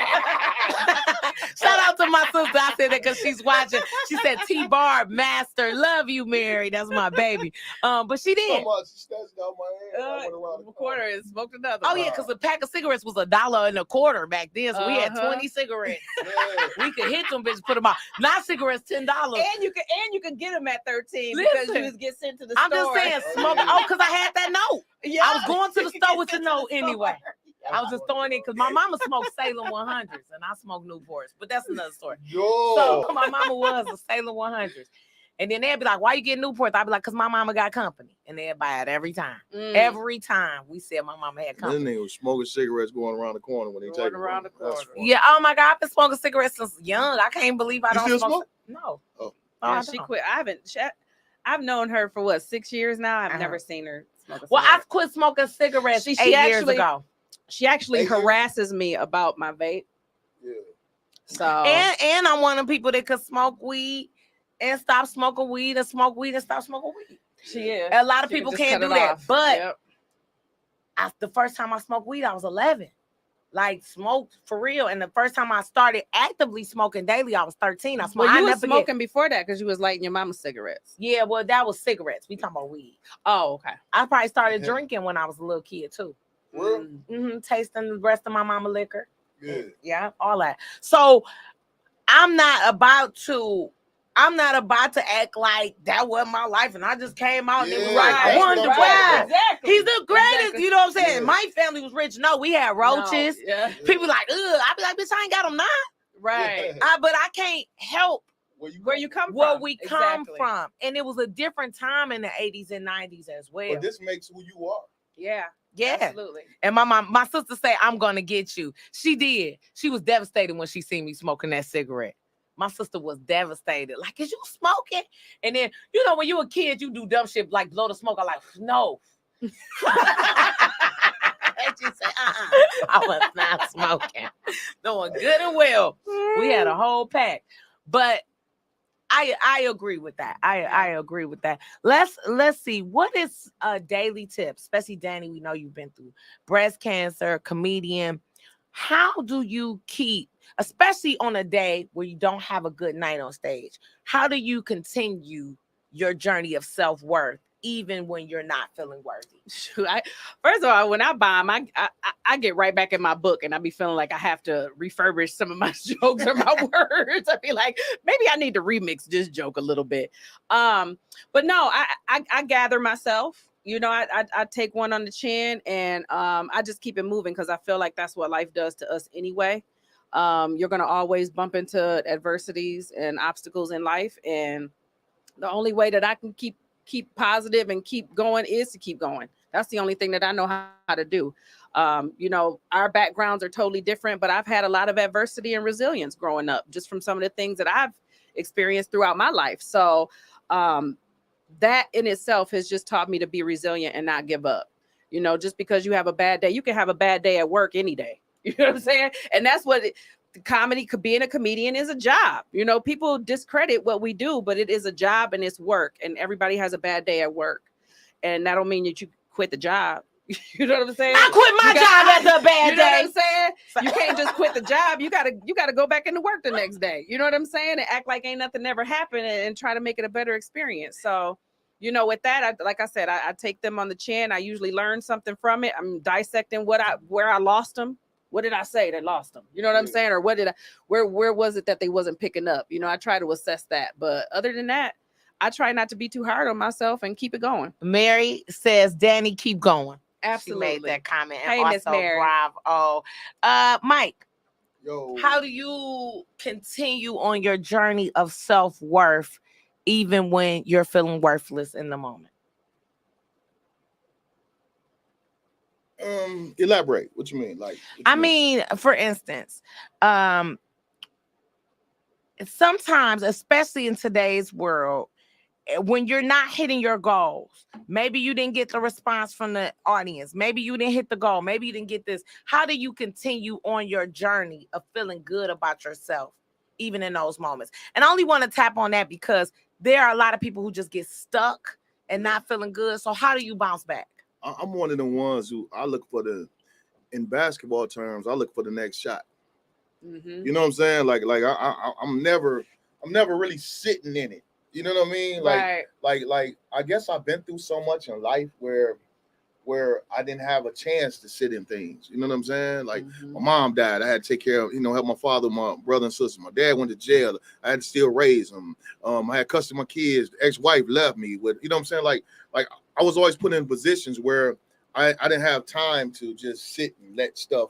Shout out to my sister. I said that because she's watching. She said, "Tbarb, master, love you, Mary." That's my baby. But she did. So much, she snatched it out my hand. I went around the quarter and smoked another. Oh yeah, because a pack of cigarettes was $1.25 back then, so we had Uh-huh. 20 cigarettes. Yeah. We could hit them bitches, put them out. Not cigarettes, $10. And you could get them at 13 Listen, because you was get sent to the I'm store. just saying, Oh, smoke. yeah. Oh, because I had that note. Yeah. I was going to the store with the Get sent to note the store. anyway. I was just throwing it because my mama smoked Salem 100s and I smoked Newports, but that's another story. Yo. So my mama was a Salem 100s. And then they'd be like, "Why you getting Newports?" I'd be like, "Because my mama got company." And they'd buy it every time. Mm. Every time we said my mama had Then company. they was smoking cigarettes going around the corner when they Going take around the corner. Yeah, oh my God, I've been smoking cigarettes since young. I can't believe I You don't still smoke. smoke? No. Oh. I Yeah, she don't. quit. I've known her for what, 6 years now. I've Uh-huh. never seen her smoke a Well, I cigarette. quit smoking cigarettes She 8 years actually- ago. She actually 8 years? harasses me about my vape. Yeah. So And I'm one of the people that could smoke weed and stop smoking weed and smoke weed and stop smoking weed. she is. A lot of She can people just can't cut do it that. off. But Yep. the first time I smoked weed, I was 11. Like, smoked for real. And the first time I started actively smoking daily, I was 13. I smoked. Well, I you was never forget. smoking before that because you was lighting your mama's cigarettes. Yeah, well, that was cigarettes. We talking about weed. Oh, okay. I probably started Yeah. drinking when I was a little kid too. Real? Tasting the rest of my mama liquor. Yeah. Yeah, all that. So I'm not about to act like that wasn't my life and I just came out and it was Yeah, like, that's I what wonder I'm why. talking about. Exactly. He's the greatest, Exactly. you know what I'm saying? Yeah. My family was rich. No, we had roaches. No, yeah. People like, ugh. I be like, bitch, I ain't got them now. Right. Yeah. But I can't help Where you come from. where we come Exactly. from. And it was a different time in the 80s and 90s as well. But this makes who you are. Yeah. Yeah. Absolutely. And my sister say, "I'm gonna get you." She did. She was devastated when she seen me smoking that cigarette. My sister was devastated. Like, is you smoking? And then, you know, when you a kid, you do dumb shit like blow the smoke. I'm like, no. And she said, I was not smoking. Knowing good and well, we had a whole pack. But I agree with that. I agree with that. Let's see. What is a daily tip? Especially Dany, we know you've been through breast cancer, comedian. How do you keep, especially on a day where you don't have a good night on stage, how do you continue your journey of self-worth even when you're not feeling worthy? Shoot, first of all, when I buy them, I get right back in my book and I be feeling like I have to refurbish some of my jokes or my words. I be like, maybe I need to remix this joke a little bit. But no, I gather myself. You know, I take one on the chin and I just keep it moving because I feel like that's what life does to us anyway. You're gonna always bump into adversities and obstacles in life, and the only way that I can keep positive and keep going is to keep going. That's the only thing that I know how to do. You know, our backgrounds are totally different, but I've had a lot of adversity and resilience growing up just from some of the things that I've experienced throughout my life. So that in itself has just taught me to be resilient and not give up. You know, just because you have a bad day, you can have a bad day at work any day. You know what I'm saying? And that's what comedy could being a comedian is a job. You know, people discredit what we do, but it is a job and it's work. And everybody has a bad day at work. And that don't mean that you quit the job. You know what I'm saying? I quit my job after a bad You know day. what I'm saying? You can't just quit the job. You gotta go back into work the next day. You know what I'm saying? And act like ain't nothing ever happened and try to make it a better experience. So, you know, with that, like I said, I take them on the chin. I usually learn something from it. I'm dissecting where I lost them. What did I say that lost them? You know what I'm saying? Or where was it that they wasn't picking up? You know, I try to assess that. But other than that, I try not to be too hard on myself and keep it going. Mary says, Dany, keep going. Absolutely. She made that comment. And Hey, Miss also, Mary. bravo. Mike, Yo, how do you continue on your journey of self-worth even when you're feeling worthless in the moment? Elaborate. What you mean? Like, I mean, for instance, sometimes, especially in today's world, when you're not hitting your goals, maybe you didn't get the response from the audience, maybe you didn't hit the goal, maybe you didn't get this. How do you continue on your journey of feeling good about yourself, even in those moments? And I only want to tap on that because there are a lot of people who just get stuck and not feeling good. So how do you bounce back? I'm one of the ones who I look for in basketball terms, I look for the next shot. Mm-hmm. You know what I'm saying? Like I'm never really sitting in it. You know what I mean? Like I guess I've been through so much in life where I didn't have a chance to sit in things. You know what I'm saying? Like my mom died. I had to take care of, help my father, my brother and sister. My dad went to jail. I had to still raise them. I had custody of my kids. The ex-wife left me with, you know what I'm saying? Like I was always put in positions where I didn't have time to just sit and let stuff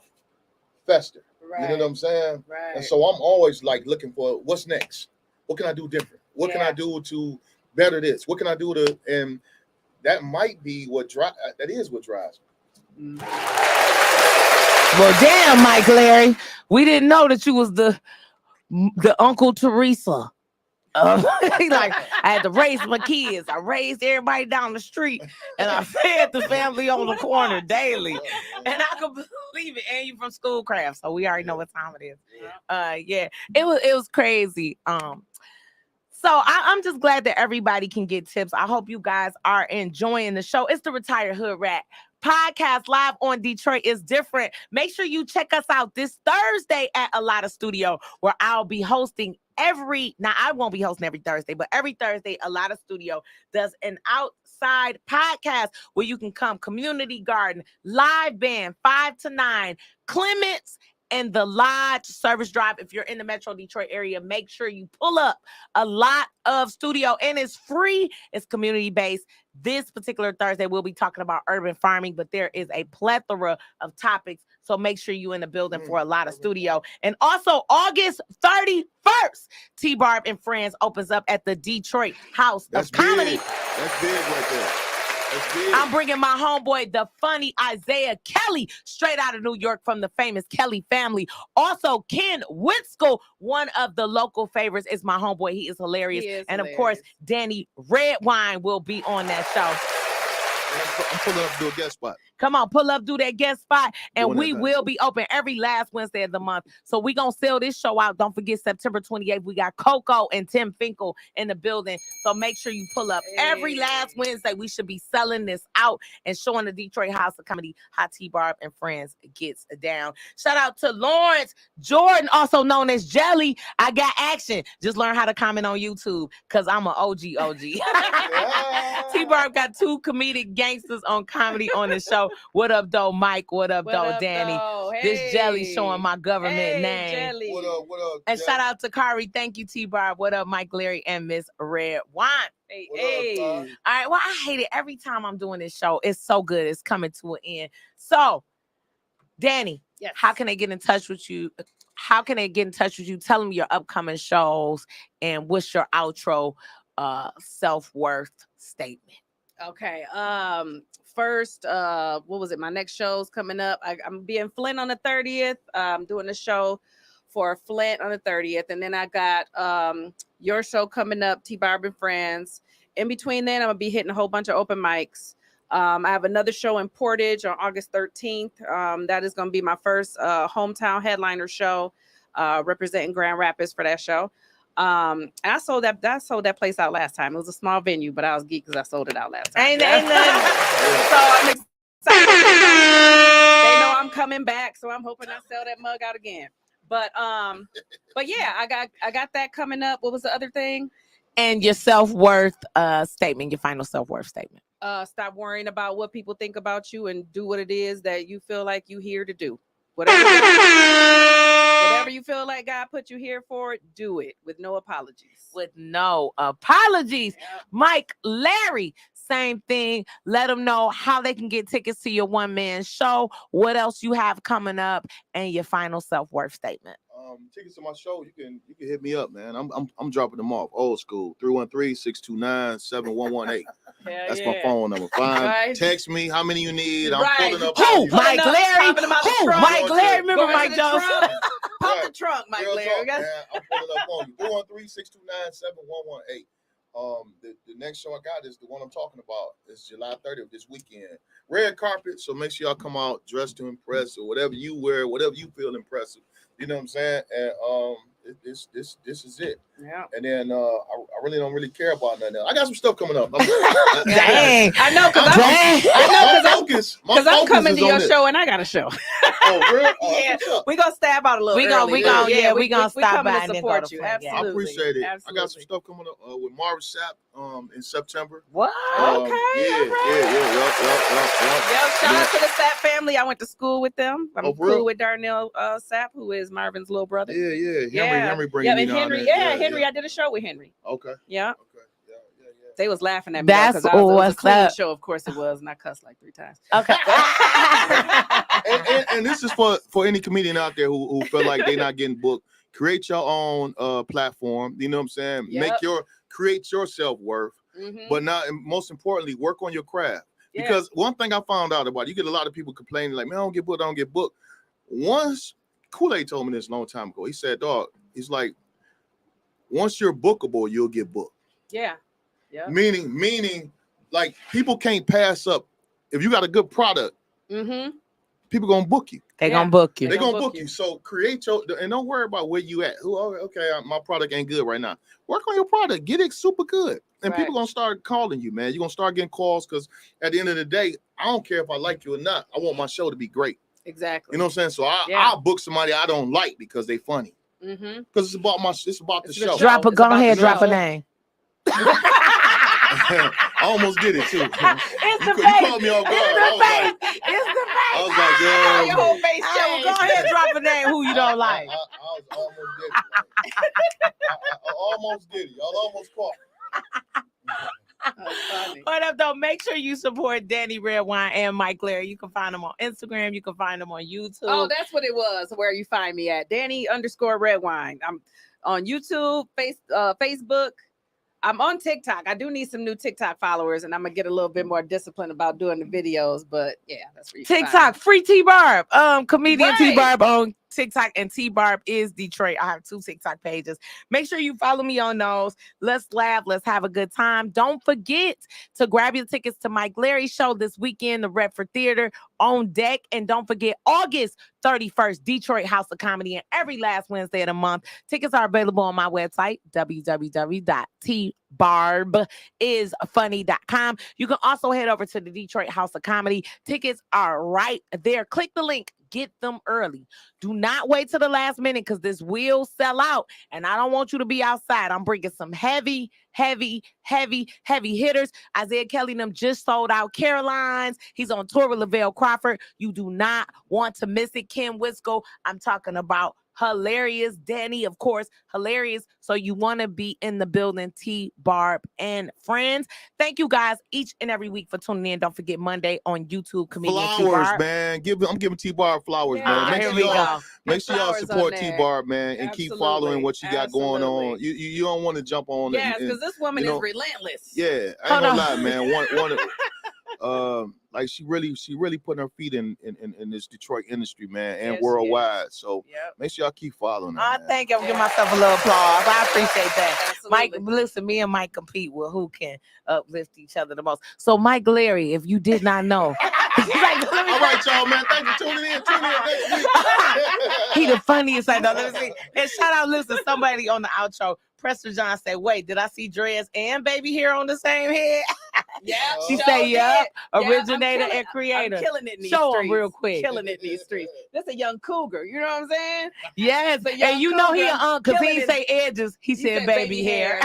fester. Right. You know what I'm saying? Right. And so I'm always like looking for what's next. What can I do different? What can I do to better this? What can I do to, and that might be that is what drives me. Well, damn, Mike Larry, we didn't know that you was the Uncle Teresa. Like, I had to raise my kids. I raised everybody down the street, and I fed the family on the corner daily. And I could believe it. And you from Schoolcraft, so we already know what time it is. Yeah, it was crazy. So I'm just glad that everybody can get tips. I hope you guys are enjoying the show. It's the Retired Hood Rat podcast live on Detroit is different. Make sure you check us out this Thursday at A Lotta Studio, where I'll be hosting I won't be hosting every Thursday, but every Thursday, A Lotta Studio does an outside podcast where you can come, community garden, live band, 5 to 9, Clements, and the Lodge Service Drive. If you're in the Metro Detroit area, make sure you pull up. A lot of studio, and it's free. It's community-based. This particular Thursday, we'll be talking about urban farming, but there is a plethora of topics. So make sure you're in the building for A Lotta Studio. And also, August 31st, Tbarb and Friends opens up at the Detroit House of Comedy. That's big right there. I'm bringing my homeboy, the funny Isaiah Kelly, straight out of New York from the famous Kelly family. Also, Ken Whitskill, one of the local favorites, is my homeboy. He is hilarious. And of course, Dany Redwine will be on that show. I'm pulling up to do a guest spot. Come on, pull up, do that guest spot. And we will be open every last Wednesday of the month. So we're going to sell this show out. Don't forget, September 28th, we got Coco and Tim Finkel in the building. So make sure you pull up every last Wednesday. We should be selling this out and showing the Detroit House of Comedy how Tbarb and Friends gets down. Shout out to Lawrence Jordan, also known as Jelly. I got action. Just learn how to comment on YouTube because I'm an OG. Tbarb got 2 comedic gangsters on comedy on the show. What up, though, Mike? What up, though, Dany? Hey. This Jelly showing my government name. Jelly. What up? And shout out to Kari. Thank you, Tbarb. What up, Mike Larry and Miss Redwine? Hey. All right. Well, I hate it every time I'm doing this show. It's so good. It's coming to an end. So, Dany, how can they get in touch with you? Tell them your upcoming shows and what's your outro self-worth statement. Okay. First, what was it? My next show's coming up. I'm be in Flint on the 30th. I'm doing a show for Flint on the 30th. And then I got your show coming up, Tbarb and Friends. In between then, I'm gonna be hitting a whole bunch of open mics. I have another show in Portage on August 13th. That is going to be my first hometown headliner show, representing Grand Rapids for that show. And I sold that place out last time. It was a small venue, but I was geeked because I sold it out last time. Ain't nothing. So I'm excited. They know I'm coming back, so I'm hoping I sell that mug out again. But yeah, I got that coming up. What was the other thing? And your self-worth statement, your final self-worth statement. Stop worrying about what people think about you and do what it is that you feel like you here to do. Whatever you feel like God put you here for, do it with no apologies. With no apologies. Yep. Mike, Larry, same thing. Let them know how they can get tickets to your one-man show, what else you have coming up, and your final self-worth statement. Tickets to my show, you can hit me up, man. I'm dropping them off. Old school. 313-629-7118. That's my phone number. Fine. Right. Text me how many you need. I'm Right. pulling up. Who? Mike Larry? Popping them out the Who? trunk. Mike Larry? Remember Go Mike into the Jones? trunk. Pop Right. the trunk, Mike Real Larry. talk, man. I'm pulling up on you. 313-629-7118. The next show I got is the one I'm talking about. It's July 30th this weekend. Red carpet, so make sure y'all come out dressed to impress or whatever you wear, whatever you feel impressive. You know what I'm saying? And this is it. Yeah. And then I really don't care about nothing else. I got some stuff coming up. Dang. I know because I'm coming to your show and I got a show. Oh, real? Yeah, we gonna stab out a little. We gonna stop coming by to and then go support to you. Frank. Absolutely. I appreciate it. Absolutely. I got some stuff coming up with Marvin Sapp in September. What? Yeah, Okay. yeah. Shout out to the Sapp family. I went to school with them. I'm Oh, for real? cool with Darnell Sapp, who is Marvin's little brother. Yeah. Henry bringing me and down Henry. there. Henry. I did a show with Henry. Okay. Yeah. Okay. Yeah. They was laughing at me That's because it was a what's clean up. show. Of course it was, and I cussed like 3 times. Okay. and this is for any comedian out there who feel like they're not getting booked. Create your own platform. You know what I'm saying? Yep. Create your self-worth, but not, and most importantly, work on your craft. Yeah. Because one thing I found out about, you get a lot of people complaining like, man, I don't get booked. Once Kool-Aid told me this a long time ago. He said, dog, he's like, once you're bookable, you'll get booked. Yeah. Yeah. Meaning, like, people can't pass up. If you got a good product, people gonna book you. They gonna book you. They gonna book you. So create your, and don't worry about where you at. Okay, my product ain't good right now. Work on your product. Get it super good. And people gonna start calling you, man. You're gonna start getting calls because at the end of the day, I don't care if I like you or not. I want my show to be great. Exactly. You know what I'm saying? So I'll book somebody I don't like because they funny. Because it's about the show. Drop a name. I almost did it too. It's the You face. caught me off guard. It's the face. I was like, girl. Your whole face Hey, changed. go ahead, drop a name who you don't like. I almost did it. Y'all almost caught me. That's funny. What up, though? Make sure you support Dany Redwine and Mike Larry. You can find them on Instagram. You can find them on YouTube. Oh, that's what it was. Where you find me at Dany_Redwine. I'm on YouTube, Facebook. I'm on TikTok. I do need some new TikTok followers, and I'm gonna get a little bit more disciplined about doing the videos. But yeah, that's where you can find TikTok, me. free Tbarb. Comedian Right. Tbarb on TikTok, and Tbarb is Detroit. I have 2 TikTok pages. Make sure you follow me on those. Let's laugh. Let's have a good time. Don't forget to grab your tickets to Mike Larry's show this weekend, the Redford Theater on deck. And don't forget August 31st, Detroit House of Comedy, and every last Wednesday of the month. Tickets are available on my website, www.tbarbisfunny.com. You can also head over to the Detroit House of Comedy. Tickets are right there. Click the link. Get them early. Do not wait till the last minute because this will sell out. And I don't want you to be outside. I'm bringing some heavy hitters. Isaiah Kelly and them just sold out Caroline's. He's on tour with Lavelle Crawford. You do not want to miss it. Kim Wisco. I'm talking about hilarious. Dany, of course, hilarious. So you want to be in the building. Tbarb and friends. Thank you guys each and every week for tuning in. Don't forget Monday on YouTube. Comedian Flowers, Tbarb. man. I'm giving Tbarb flowers, Yeah, man. Here we go. Make sure y'all Flowers support on there. Tbarb, man, and keep following what you got going on. Absolutely. You don't want to jump on. Yes, because this woman you know, is relentless. Yeah, I ain't Hold gonna on. lie, man. like she really putting her feet in this Detroit industry, man, and Yes, worldwide. So Yep. make sure y'all keep following her. I man. thank you. Give myself a little applause. I appreciate that. Mike, Absolutely. listen, me and Mike compete with who can uplift each other the most. So Mike Larry, if you did not know, he's like, let me All right, y'all, man. Thanks for tuning in. Tune in next week. he the funniest I know. Let me see. And shout out, listen, somebody on the outro, Prester John said, wait, did I see Dreads and baby hair on the same head? Yeah, She sure say, did. yep, Yeah, originator I'm and creator. I'm killing it in these Show 'em streets. real quick. Killing it in these streets. This a young cougar. You know what I'm saying? Yes, It's a young and you know he cougar because he killing didn't say edges, he said baby hair.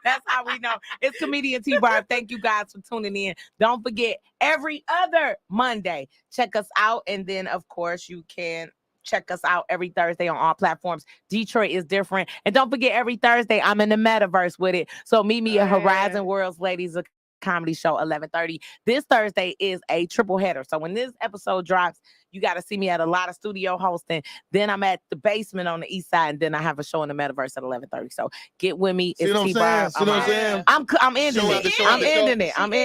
That's how we know. It's comedian Tbarb. Thank you guys for tuning in. Don't forget, every other Monday, check us out. And then, of course, you can check us out every Thursday on all platforms. Detroit is different. And don't forget, every Thursday, I'm in the metaverse with it. So meet me at Horizon Worlds Ladies of Comedy Show, 11:30. This Thursday is a triple header. So when this episode drops, you got to see me at a lot of studio hosting. Then I'm at the basement on the east side, and then I have a show in the metaverse at 11:30. So get with me. See what I'm saying? See what I'm saying? I'm ending Show it. out the show I'm out the show. ending it. I'm ending